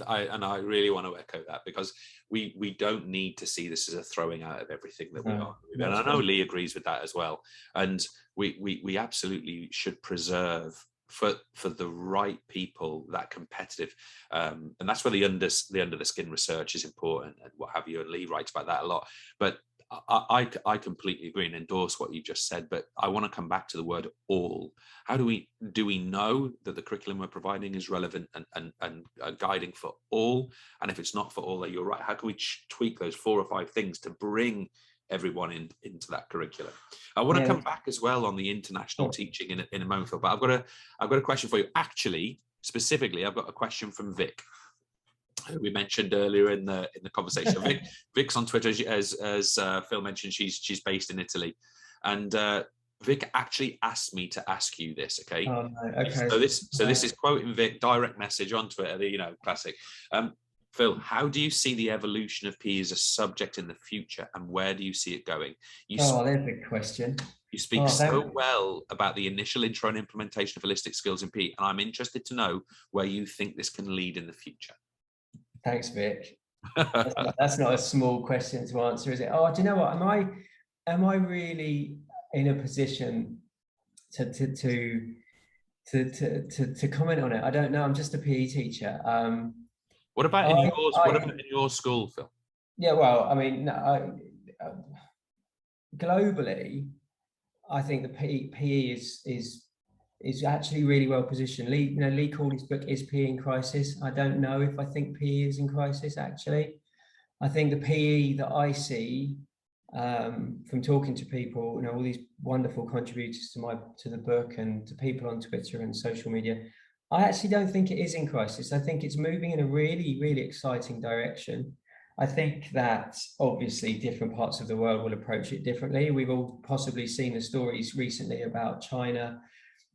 I really want to echo that, because we don't need to see this as a throwing out of everything that we are. And I know Lee agrees with that as well. And we absolutely should preserve for the right people that competitive, and that's where the under the skin research is important and what have you. And Lee writes about that a lot. But I completely agree and endorse what you just said, but I want to come back to the word all. How do we know that the curriculum we're providing is relevant and guiding for all? And if it's not for all, you're right, how can we tweak those 4 or 5 things to bring everyone into that curriculum? I want to come back as well on the international teaching in a moment, Phil, but I've got a question for you. Actually, specifically, I've got a question from Vic, who we mentioned earlier in the conversation. Vic's on Twitter, as Phil mentioned. She's based in Italy, and Vic actually asked me to ask you this. Okay. Oh, no. Okay. So this is quoting Vic, direct message on Twitter. Classic. Phil, how do you see the evolution of PE as a subject in the future, and where do you see it going? There's a big question. You speak so well about the initial intro and implementation of holistic skills in PE, and I'm interested to know where you think this can lead in the future. Thanks, Vic. That's not a small question to answer, is it? Oh, do you know what? Am I really in a position to comment on it? I don't know. I'm just a PE teacher. What about in yours? What about in your school, Phil? Yeah, well, I mean, globally, I think the PE is actually really well positioned. Lee called his book "Is PE in Crisis?" I don't know if I think PE is in crisis. Actually, I think the PE that I see from talking to people, all these wonderful contributors to the book and to people on Twitter and social media, I actually don't think it is in crisis. I think it's moving in a really, really exciting direction. I think that obviously different parts of the world will approach it differently. We've all possibly seen the stories recently about China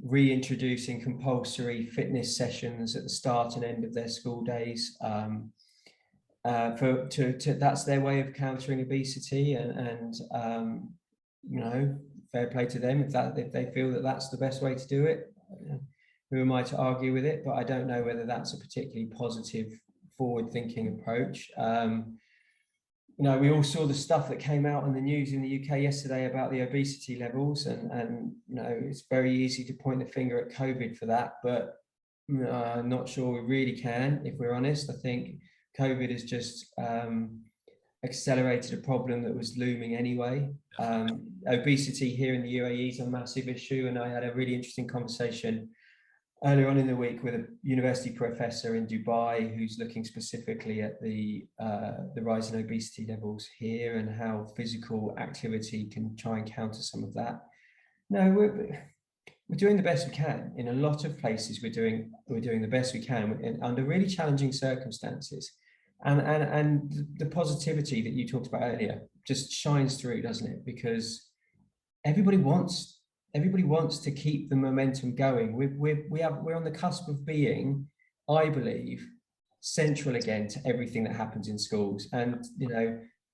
reintroducing compulsory fitness sessions at the start and end of their school days. That's their way of countering obesity, and fair play to them if they feel that that's the best way to do it. Who am I to argue with it? But I don't know whether that's a particularly positive, forward-thinking approach. We all saw the stuff that came out on the news in the UK yesterday about the obesity levels, and it's very easy to point the finger at COVID for that, but I'm not sure we really can, if we're honest. I think COVID has just accelerated a problem that was looming anyway. Obesity here in the UAE is a massive issue, and I had a really interesting conversation earlier on in the week with a university professor in Dubai who's looking specifically at the rise in obesity levels here and how physical activity can try and counter some of that. No, we're doing the best we can. In a lot of places, we're doing the best we can under really challenging circumstances. And the positivity that you talked about earlier just shines through, doesn't it? Because everybody wants to keep the momentum going. We're on the cusp of being, I believe, central again to everything that happens in schools. And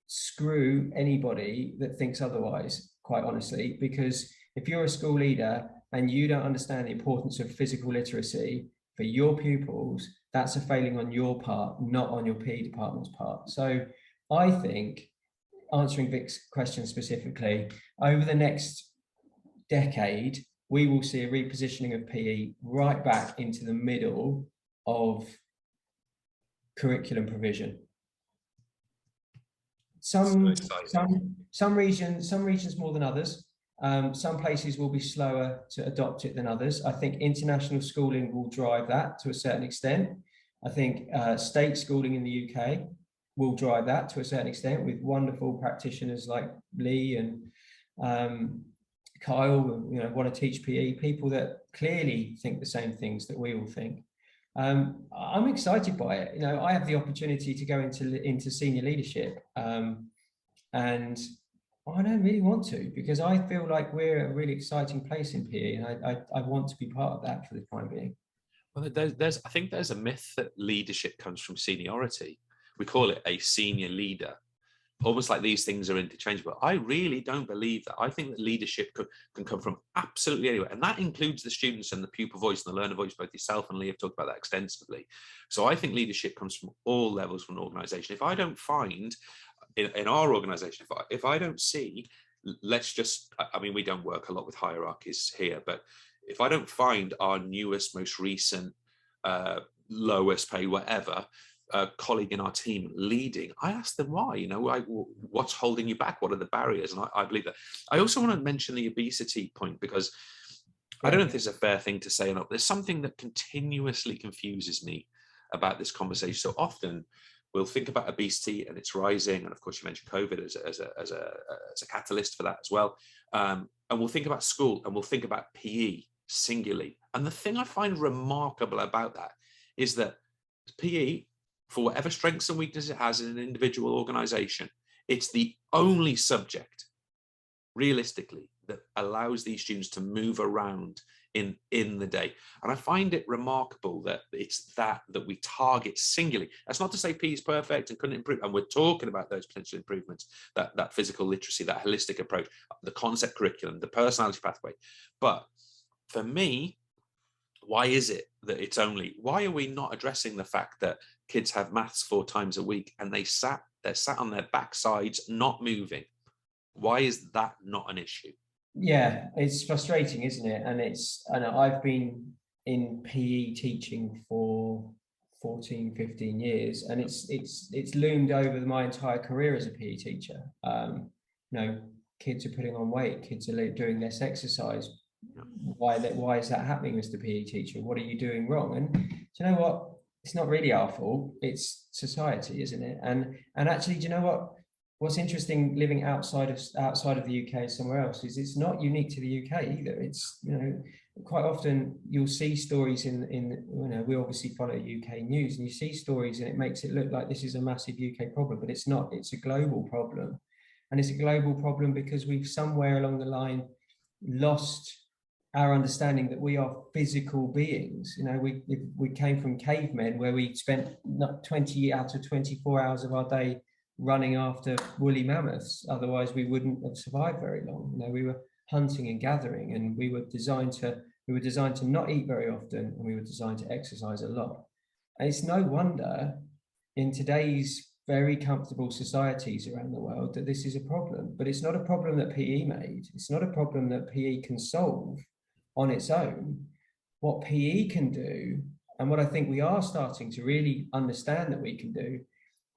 screw anybody that thinks otherwise, quite honestly, because if you're a school leader and you don't understand the importance of physical literacy for your pupils, that's a failing on your part, not on your PE department's part. So I think, answering Vic's question specifically, over the next decade, we will see a repositioning of PE right back into the middle of curriculum provision. Some regions more than others. Some places will be slower to adopt it than others. I think international schooling will drive that to a certain extent. I think state schooling in the UK will drive that to a certain extent, with wonderful practitioners like Lee and Kyle, you know, want to teach PE, people that clearly think the same things that we all think. I'm excited by it. You know, I have the opportunity to go into senior leadership, and I don't really want to, because I feel like we're a really exciting place in PE, and I want to be part of that for the time being. Well, I think there's a myth that leadership comes from seniority. We call it a senior leader, almost like these things are interchangeable. I really don't believe that. I think that leadership can come from absolutely anywhere, and that includes the students and the pupil voice and the learner voice. Both yourself and Lee have talked about that extensively. So I think leadership comes from all levels from an organization. If I don't find in our organization, if I don't see, I mean, we don't work a lot with hierarchies here, but if I don't find our newest, most recent, lowest paid, whatever, colleague in our team leading, I ask them why. You know, what's holding you back? What are the barriers? And I believe that. I also want to mention the obesity point, because I don't know if this is a fair thing to say or not. There's something that continuously confuses me about this conversation. So often we'll think about obesity and it's rising, and of course you mentioned COVID as a catalyst for that as well. And we'll think about school and we'll think about PE singularly. And the thing I find remarkable about that is that PE, for whatever strengths and weaknesses it has in an individual organization, it's the only subject, realistically, that allows these students to move around in the day. And I find it remarkable that it's that we target singularly. That's not to say PE is perfect and couldn't improve, and we're talking about those potential improvements, that physical literacy, that holistic approach, the concept curriculum, the personality pathway. But for me, why is it that why are we not addressing the fact that kids have maths 4 times a week and they're sat on their backsides not moving? Why is that not an issue? Yeah, it's frustrating, isn't it? And I've been in PE teaching for 14, 15 years, and it's loomed over my entire career as a PE teacher. You know, kids are putting on weight, kids are doing less exercise. Why is that happening, Mr. PE teacher? What are you doing wrong? And do you know what? It's not really our fault. It's society, isn't it? And actually, do you know what? What's interesting living outside of the UK somewhere else is it's not unique to the UK either. It's, you know, quite often you'll see stories in you know, we obviously follow UK news, and you see stories and it makes it look like this is a massive UK problem, but it's not. It's a global problem. And it's a global problem because we've somewhere along the line lost our understanding that we are physical beings. You know, we came from cavemen, where we spent 20 out of 24 hours of our day running after woolly mammoths. Otherwise we wouldn't have survived very long. You know, we were hunting and gathering, and we were designed to not eat very often, and we were designed to exercise a lot. And it's no wonder in today's very comfortable societies around the world that this is a problem. But it's not a problem that PE made. It's not a problem that PE can solve on its own. What PE can do, and what I think we are starting to really understand that we can do,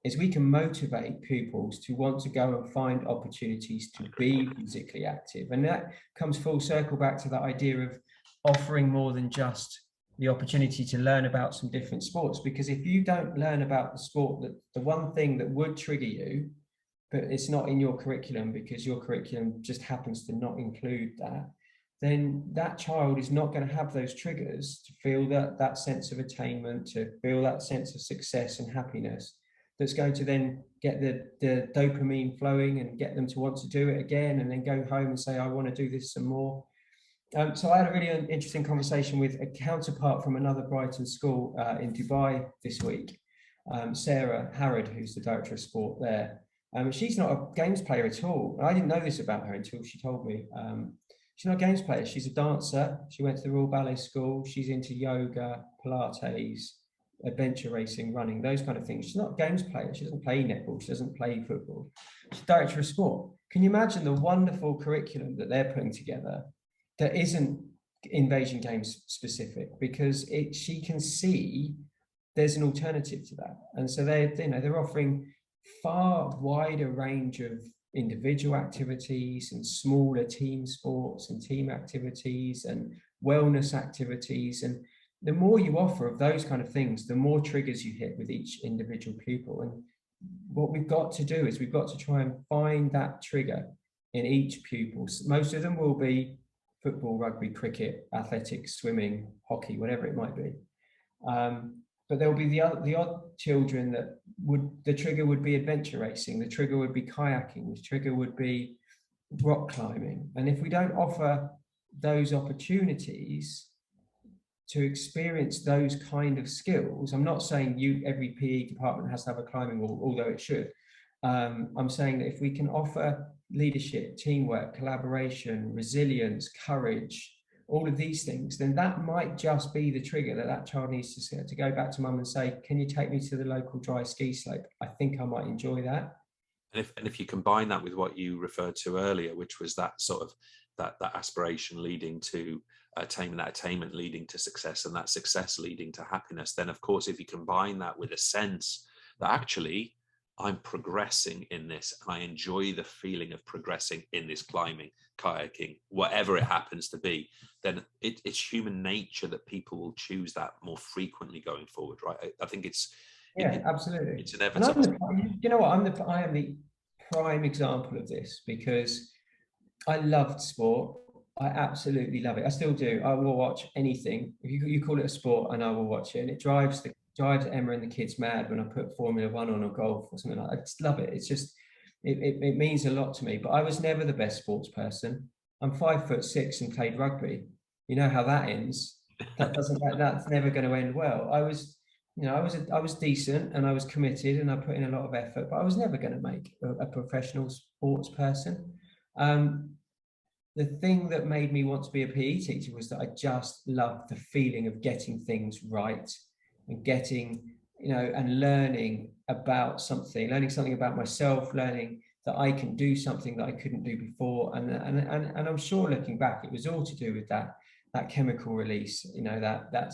is we can motivate pupils to want to go and find opportunities to be physically active. And that comes full circle back to that idea of offering more than just the opportunity to learn about some different sports. Because if you don't learn about the sport, that the one thing that would trigger you, but it's not in your curriculum because your curriculum just happens to not include that, then that child is not going to have those triggers to feel that sense of attainment, to feel that sense of success and happiness, that's going to then get the dopamine flowing and get them to want to do it again, and then go home and say, I want to do this some more. So I had a really interesting conversation with a counterpart from another Brighton school in Dubai this week, Sarah Harrod, who's the director of sport there. She's not a games player at all. I didn't know this about her until she told me. She's not a games player. She's a dancer. She went to the Royal Ballet School. She's into yoga, Pilates, adventure racing, running, those kind of things. She's not a games player. She doesn't play netball. She doesn't play football. She's director of sport. Can you imagine the wonderful curriculum that they're putting together that isn't invasion games specific? Because she can see there's an alternative to that. And so they're offering far wider range of individual activities and smaller team sports and team activities and wellness activities. And the more you offer of those kind of things, the more triggers you hit with each individual pupil. And what we've got to do is we've got to try and find that trigger in each pupil. Most of them will be football, rugby, cricket, athletics, swimming, hockey, whatever it might be. But there'll be the odd children that the trigger would be adventure racing, the trigger would be kayaking, the trigger would be rock climbing. And if we don't offer those opportunities to experience those kind of skills, I'm not saying every PE department has to have a climbing wall, although it should. I'm saying that if we can offer leadership, teamwork, collaboration, resilience, courage, all of these things, then that might just be the trigger that child needs to go back to mum and say, can you take me to the local dry ski slope? I think I might enjoy that. And if you combine that with what you referred to earlier, which was that sort of that aspiration leading to attainment, that attainment leading to success, and that success leading to happiness, then of course, if you combine that with a sense that actually I'm progressing in this and I enjoy the feeling of progressing in this climbing, kayaking, whatever it happens to be, then it's human nature that people will choose that more frequently going forward, right? I think absolutely. It's inevitable. You know what? I am the prime example of this, because I loved sport. I absolutely love it. I still do. I will watch anything. If you call it a sport, and I will watch it. And it drives Emma and the kids mad when I put Formula One on or golf or something like that. I just love it. It's just, it means a lot to me. But I was never the best sports person. I'm 5'6" and played rugby. You know how that ends. That's never going to end well. I was decent and I was committed and I put in a lot of effort, but I was never going to make a professional sports person. The thing that made me want to be a PE teacher was that I just loved the feeling of getting things right and getting, and learning about something, learning something about myself, learning that I can do something that I couldn't do before. And I'm sure looking back, it was all to do with that chemical release, I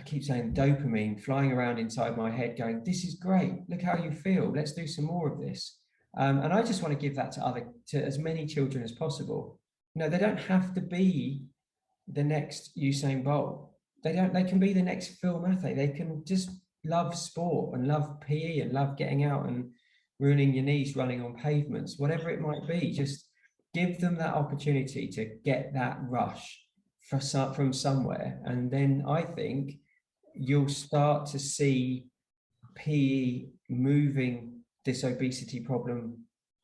keep saying dopamine flying around inside my head going, this is great. Look how you feel. Let's do some more of this. And I just want to give that to as many children as possible. They don't have to be the next Usain Bolt. They can be the next Phil Mathe. They can just love sport and love PE and love getting out and ruining your knees running on pavements, whatever it might be. Just give them that opportunity to get that rush from somewhere. And then I think you'll start to see PE moving this obesity problem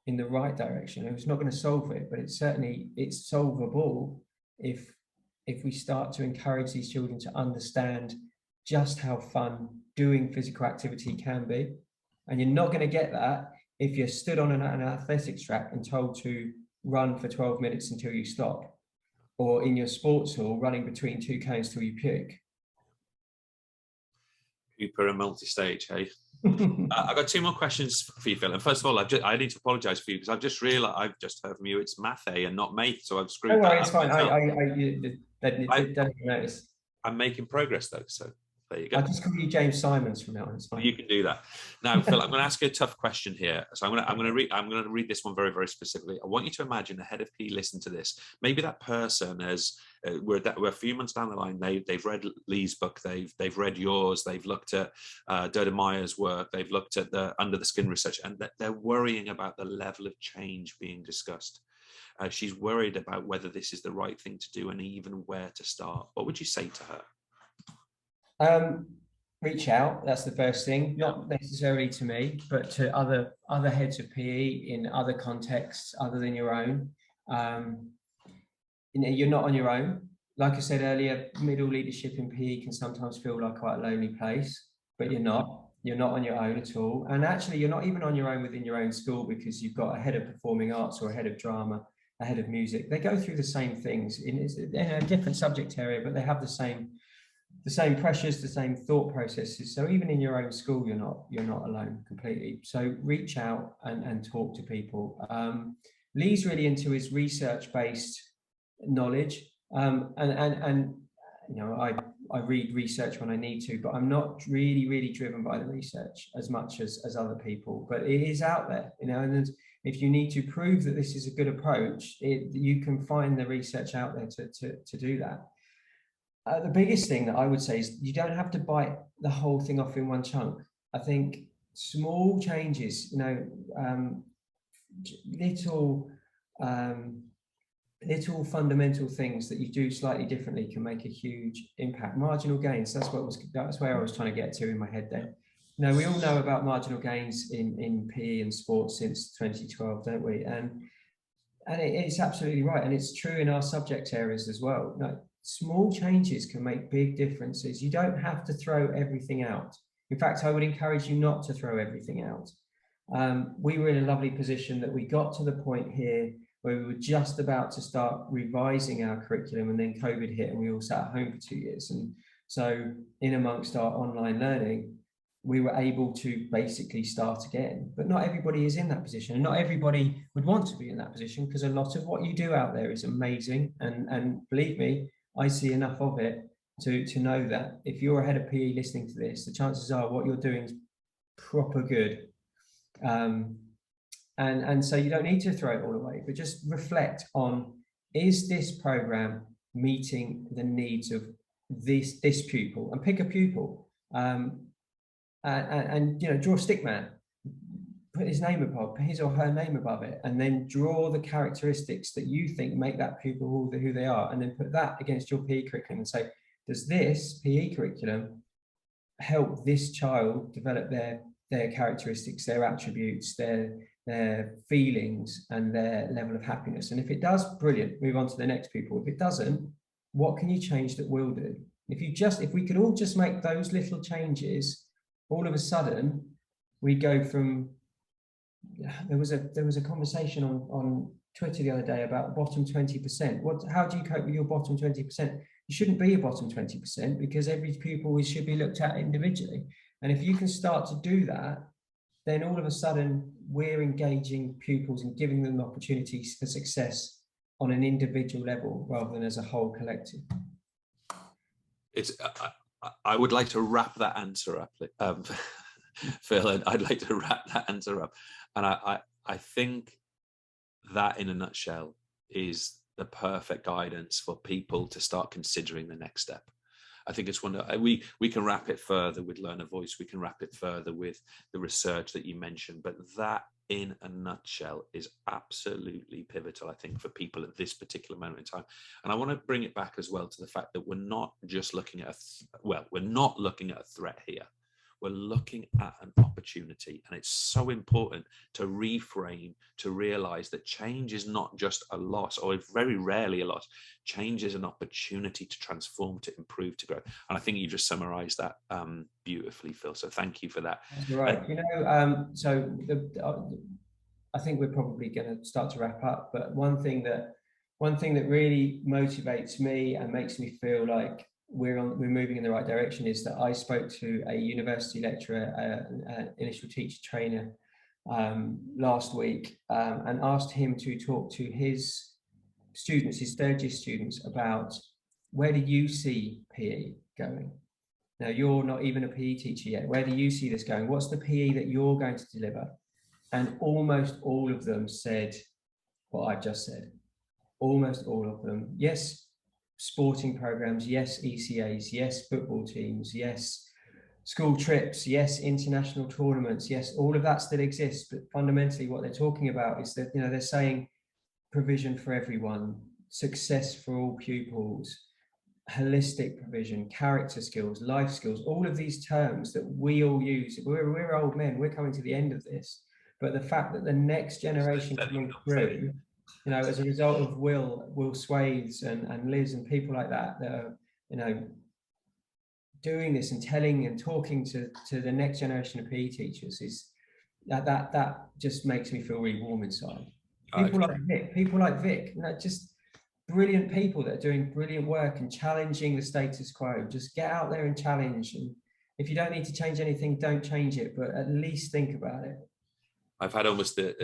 in the right direction. It's not going to solve it, but it's solvable if we start to encourage these children to understand just how fun doing physical activity can be. And you're not going to get that if you're stood on an athletics track and told to run for 12 minutes until you stop, or in your sports hall running between two cones till you puke. Cooper and multi-stage, hey? I've got two more questions for you, Phil. And first of all, I need to apologise for you because I've just realised, I've just heard from you, it's Mathe and not Math, so I've screwed that up. It's fine. I don't notice. I'm making progress though, so there you go. I'll just call you James Simons from now on. It's fine. You can do that. Now, Phil, I'm going to ask you a tough question here. So I'm going to read this one very, very specifically. I want you to imagine the head of PE listen to this. Maybe that person we're a few months down the line. They've read Lee's book. They've read yours. They've looked at Doda Meyer's work. They've looked at the under the skin research, and they're worrying about the level of change being discussed. She's worried about whether this is the right thing to do and even where to start. What would you say to her? Reach out. That's the first thing. Not necessarily to me, but to other heads of PE in other contexts other than your own. You're not on your own. Like I said earlier, middle leadership in PE can sometimes feel like quite a lonely place, but you're not. You're not on your own at all. And actually, you're not even on your own within your own school, because you've got a head of performing arts or a head of drama, a head of music. They go through the same things in a different subject area, but they have the same pressures, the same thought processes. So even in your own school, you're not alone completely. So reach out and talk to people. Lee's really into his research-based knowledge, and I read research when I need to, but I'm not really driven by the research as much as other people. But it is out there, and if you need to prove that this is a good approach, you can find the research out there to do that. The biggest thing that I would say is you don't have to bite the whole thing off in one chunk. I think small changes, little fundamental things that you do slightly differently can make a huge impact. Marginal gains, that's where I was trying to get to in my head then. We all know about marginal gains in PE and sports since 2012, don't we? And it's absolutely right, and it's true in our subject areas as well. Small changes can make big differences. You don't have to throw everything out. In fact, I would encourage you not to throw everything out. We were in a lovely position that we got to the point here where we were just about to start revising our curriculum, and then COVID hit and we all sat at home for 2 years. And so in amongst our online learning, we were able to basically start again. But not everybody is in that position, and not everybody would want to be in that position, because a lot of what you do out there is amazing. And believe me, I see enough of it to know that if you're a head of PE listening to this, the chances are what you're doing is proper good. And so you don't need to throw it all away, but just reflect on, is this program meeting the needs of this pupil? And pick a pupil, and draw a stick man, put his name above, his or her name above it, and then draw the characteristics that you think make that pupil who they are, and then put that against your PE curriculum and say, does this PE curriculum help this child develop their characteristics, their attributes, their feelings, and their level of happiness? And if it does, brilliant, move on to the next pupil. If it doesn't, what can you change that will do? If we could all just make those little changes, all of a sudden we go from, there was a conversation on Twitter the other day about bottom 20%. How do you cope with your bottom 20%? You shouldn't be a bottom 20%, because every pupil should be looked at individually. And if you can start to do that, then all of a sudden we're engaging pupils and giving them opportunities for success on an individual level rather than as a whole collective. I would like to wrap that answer up, Phil, and I'd like to wrap that answer up. And I think that in a nutshell is the perfect guidance for people to start considering the next step. I think it's we can wrap it further with learner voice, we can wrap it further with the research that you mentioned, but that in a nutshell is absolutely pivotal, I think, for people at this particular moment in time. And I want to bring it back as well to the fact that we're not just looking at we're not looking at a threat here. We're looking at an opportunity, and it's so important to reframe, to realize that change is not just a loss, or very rarely a loss. Change is an opportunity to transform, to improve, to grow. And I think you just summarized that beautifully, Phil. So thank you for that. That's right. I think we're probably going to start to wrap up, but one thing that really motivates me and makes me feel like we're moving in the right direction is that I spoke to a university lecturer, an initial teacher trainer, last week, and asked him to talk to his students, his third year students, about where do you see PE going? Now, you're not even a PE teacher yet. Where do you see this going? What's the PE that you're going to deliver? And almost all of them said what I've just said. Almost all of them. Yes, sporting programs, yes, ECAs, yes, football teams, yes, school trips, yes, international tournaments, yes, all of that still exists. But fundamentally what they're talking about is that, they're saying provision for everyone, success for all pupils, holistic provision, character skills, life skills, all of these terms that we all use. We're old men, we're coming to the end of this. But the fact that the next generation coming through, as a result of Will Swathes and Liz and people like that are, doing this and telling and talking to the next generation of PE teachers, is that just makes me feel really warm inside. People like Vic, just brilliant people that are doing brilliant work and challenging the status quo. Just get out there and challenge. And if you don't need to change anything, don't change it, but at least think about it. I've had almost the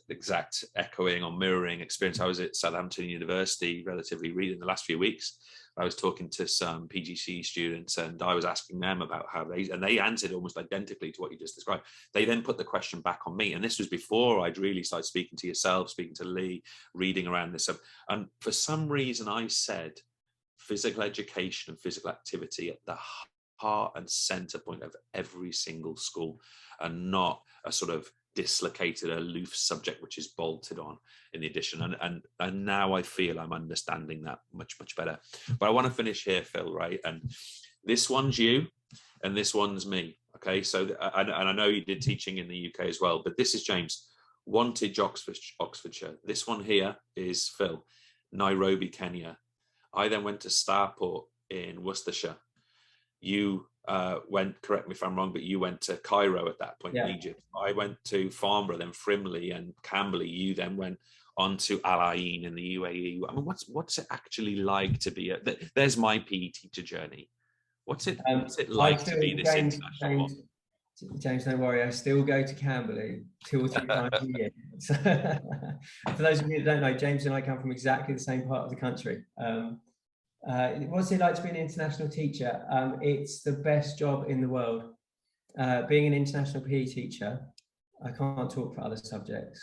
exact echoing or mirroring experience. I was at Southampton University relatively recently in the last few weeks. I was talking to some PGC students, and I was asking them about how they answered almost identically to what you just described. They then put the question back on me, and this was before I'd really started speaking to yourself, speaking to Lee, reading around this. And for some reason, I said physical education and physical activity at the heart and center point of every single school, and not a sort of dislocated, aloof subject which is bolted on in the addition. And now I feel I'm understanding that much better. But I want to finish here, Phil, right? And this one's you and this one's me. Okay, so and I know you did teaching in the UK as well, but this is James, Wantage, Oxfordshire. This one here is Phil, Nairobi, Kenya. I then went to Starport in Worcestershire. You went, correct me if I'm wrong, but you went to Cairo at that point, in Egypt. I went to Farnborough, then Frimley and Camberley. You then went on to Al Ain in the UAE. I mean, what's it actually like to be there's my PE teacher journey. What's it like to be this international one? James, don't worry, I still go to Camberley 2 or 3 times a year. So, for those of you that don't know, James and I come from exactly the same part of the country. What's it like to be an international teacher? It's the best job in the world. Being an international PE teacher, I can't talk for other subjects.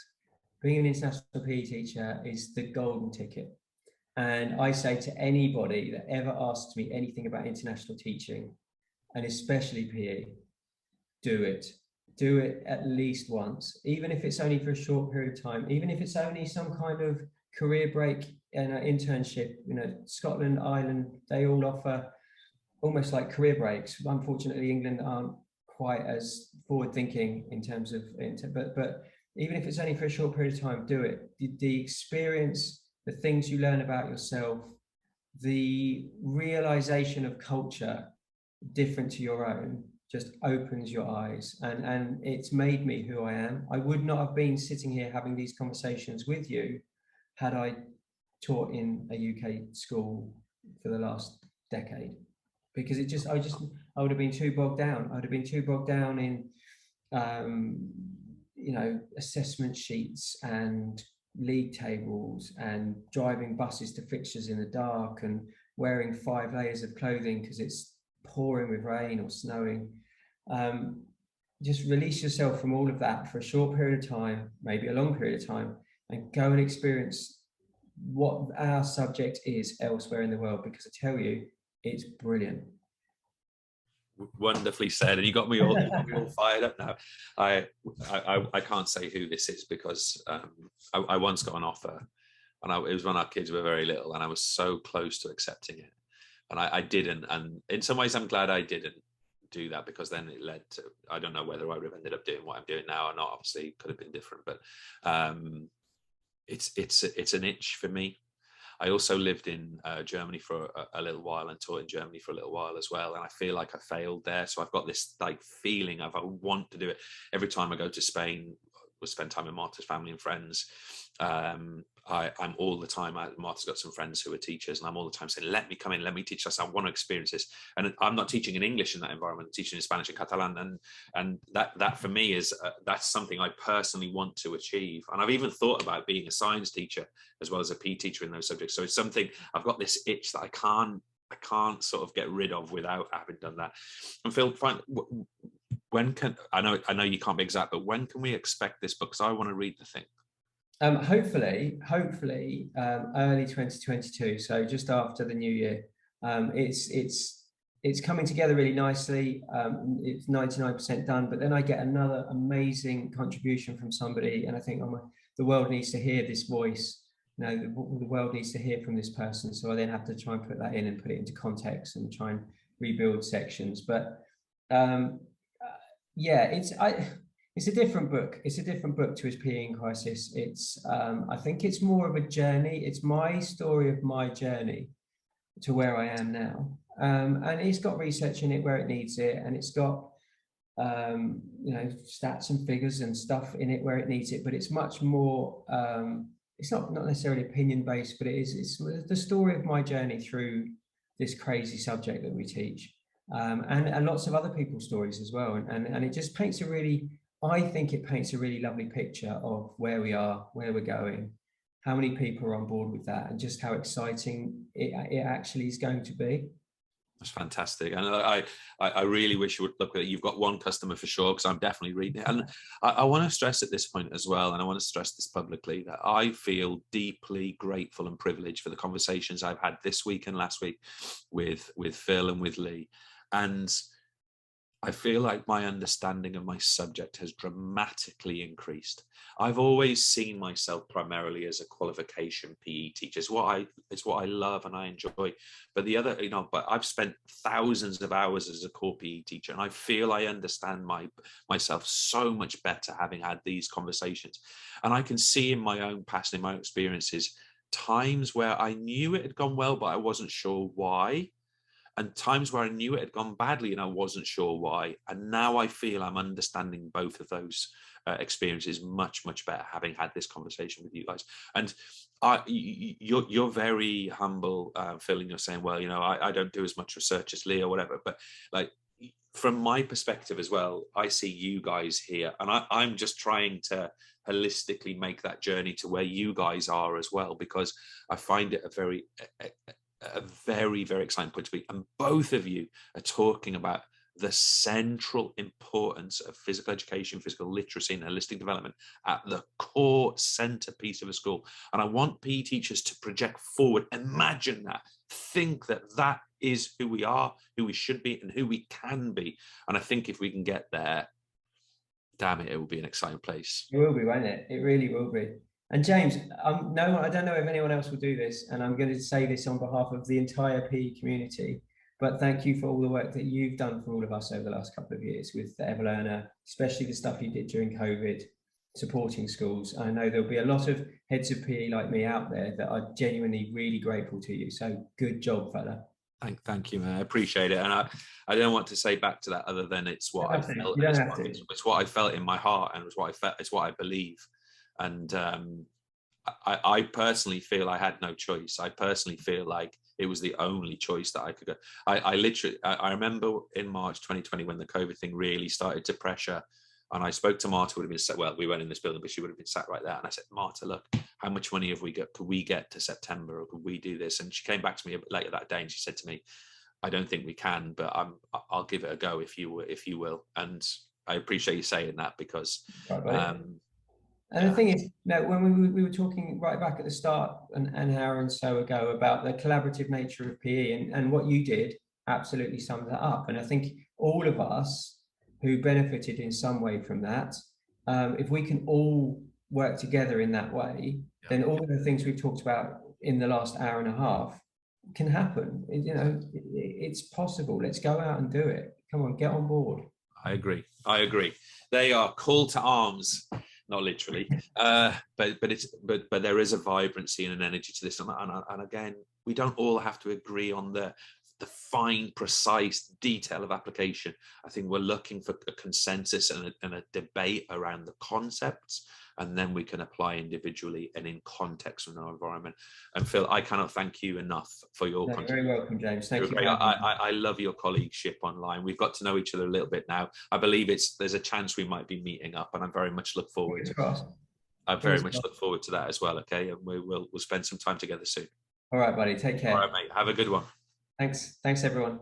Being an international PE teacher is the golden ticket. And I say to anybody that ever asks me anything about international teaching, and especially PE, do it. Do it at least once, even if it's only for a short period of time, even if it's only some kind of career break and an internship. You know, Scotland, Ireland, they all offer almost like career breaks. Unfortunately, England aren't quite as forward thinking in terms of, but even if it's only for a short period of time, do it. The experience, the things you learn about yourself, the realization of culture different to your own just opens your eyes, and it's made me who I am. I would not have been sitting here having these conversations with you had I taught in a UK school for the last decade, because I would have been too bogged down. I would have been too bogged down in you know, assessment sheets and league tables and driving buses to fixtures in the dark and wearing 5 layers of clothing because it's pouring with rain or snowing. Just release yourself from all of that for a short period of time, maybe a long period of time, and go and experience what our subject is elsewhere in the world, because I tell you, it's brilliant. Wonderfully said, and you got me all fired up now. I can't say who this is because I once got an offer, and it was when our kids were very little, and I was so close to accepting it, and I didn't. And in some ways, I'm glad I didn't do that, because then it led to, I don't know whether I would have ended up doing what I'm doing now or not. Obviously, it could have been different, but it's an itch for me. I also lived in Germany for a little while and taught in Germany for a little while as well. And I feel like I failed there. So I've got this like feeling of I want to do it. Every time I go to Spain, we'll spend time with Martha's family and friends. I'm all the time, Martha's got some friends who are teachers, and I'm all the time saying, let me come in, let me teach us. I want to experience this. And I'm not teaching in English in that environment, I'm teaching in Spanish and Catalan. And that for me is, that's something I personally want to achieve. And I've even thought about being a science teacher as well as a PE teacher in those subjects. So it's something, I've got this itch that I can't sort of get rid of without having done that. And Phil, when can, I know you can't be exact, but when can we expect this book? Because I want to read the thing. Hopefully, early 2022. So just after the new year. It's coming together really nicely. It's 99% done, but then I get another amazing contribution from somebody, and I think, the world needs to hear this voice. You know, the world needs to hear from this person. So I then have to try and put that in and put it into context and try and rebuild sections. But yeah, it's a different book. It's a different book to his PE in Crisis. It's I think it's more of a journey. It's my story of my journey to where I am now. And it's got research in it where it needs it, and it's got you know, stats and figures and stuff in it where it needs it. But it's much more. It's not necessarily opinion based, but it's the story of my journey through this crazy subject that we teach, and lots of other people's stories as well. And it just paints I think it paints a really lovely picture of where we are, where we're going, how many people are on board with that, and just how exciting it actually is going to be. That's fantastic. And I really wish you would look at it. You've got one customer for sure, because I'm definitely reading it. And I want to stress at this point as well, and I want to stress this publicly, that I feel deeply grateful and privileged for the conversations I've had this week and last week with Phil and with Lee. And I feel like my understanding of my subject has dramatically increased. I've always seen myself primarily as a qualification PE teacher. It's what I love and I enjoy. But the other, but I've spent thousands of hours as a core PE teacher, and I feel I understand myself so much better having had these conversations. And I can see in my own past, in my own experiences, times where I knew it had gone well, but I wasn't sure why. And times where I knew it had gone badly and I wasn't sure why. And now I feel I'm understanding both of those experiences much, much better, having had this conversation with you guys. And you're very humble, Phil, and you're saying, well, I don't do as much research as Lee or whatever. But like, from my perspective as well, I see you guys here, and I'm just trying to holistically make that journey to where you guys are as well, because I find it a very, very exciting point to be. And both of you are talking about the central importance of physical education, physical literacy, and holistic development at the core centerpiece of a school. And I want PE teachers to project forward, imagine that, think that that is who we are, who we should be, and who we can be. And I think if we can get there, damn it, it will be an exciting place. It will be, won't it? It really will be. And James, I don't know if anyone else will do this, and I'm going to say this on behalf of the entire PE community, but thank you for all the work that you've done for all of us over the last couple of years with the EverLearner, especially the stuff you did during COVID, supporting schools. I know there'll be a lot of heads of PE like me out there that are genuinely really grateful to you. So good job, fella. Thank you, man. I appreciate it. And I don't want to say back to that other than it's what I felt. It's what I felt in my heart, and it's what I believe. And I personally feel I had no choice. I personally feel like it was the only choice that I could go. I remember in March 2020 when the COVID thing really started to pressure, and I spoke to Marta, would have been sat, well, we weren't in this building, but she would have been sat right there. And I said, Marta, look, how much money have we got? Could we get to September, or could we do this? And she came back to me a bit later that day and she said to me, I don't think we can, but I'll give it a go if you will. And I appreciate you saying that, because and the thing is, when we were talking right back at the start an hour and so ago about the collaborative nature of PE, and what you did absolutely summed that up. And I think all of us who benefited in some way from that, if we can all work together in that way, then all of the things we've talked about in the last hour and a half can happen. It's possible. Let's go out and do it. Come on, get on board. I agree. They are call to arms. Not literally, but there is a vibrancy and an energy to this, and again, we don't all have to agree on the fine, precise detail of application. I think we're looking for a consensus and a debate around the concepts, and then we can apply individually and in context with our environment. And Phil, I cannot thank you enough for your contribution. You're very welcome, James. Thank you. I love your colleagueship online. We've got to know each other a little bit now. I believe there's a chance we might be meeting up, and I very much look forward to it. I very much look forward to that as well. Okay, and we'll spend some time together soon. All right, buddy. Take care. All right, mate. Have a good one. Thanks, everyone.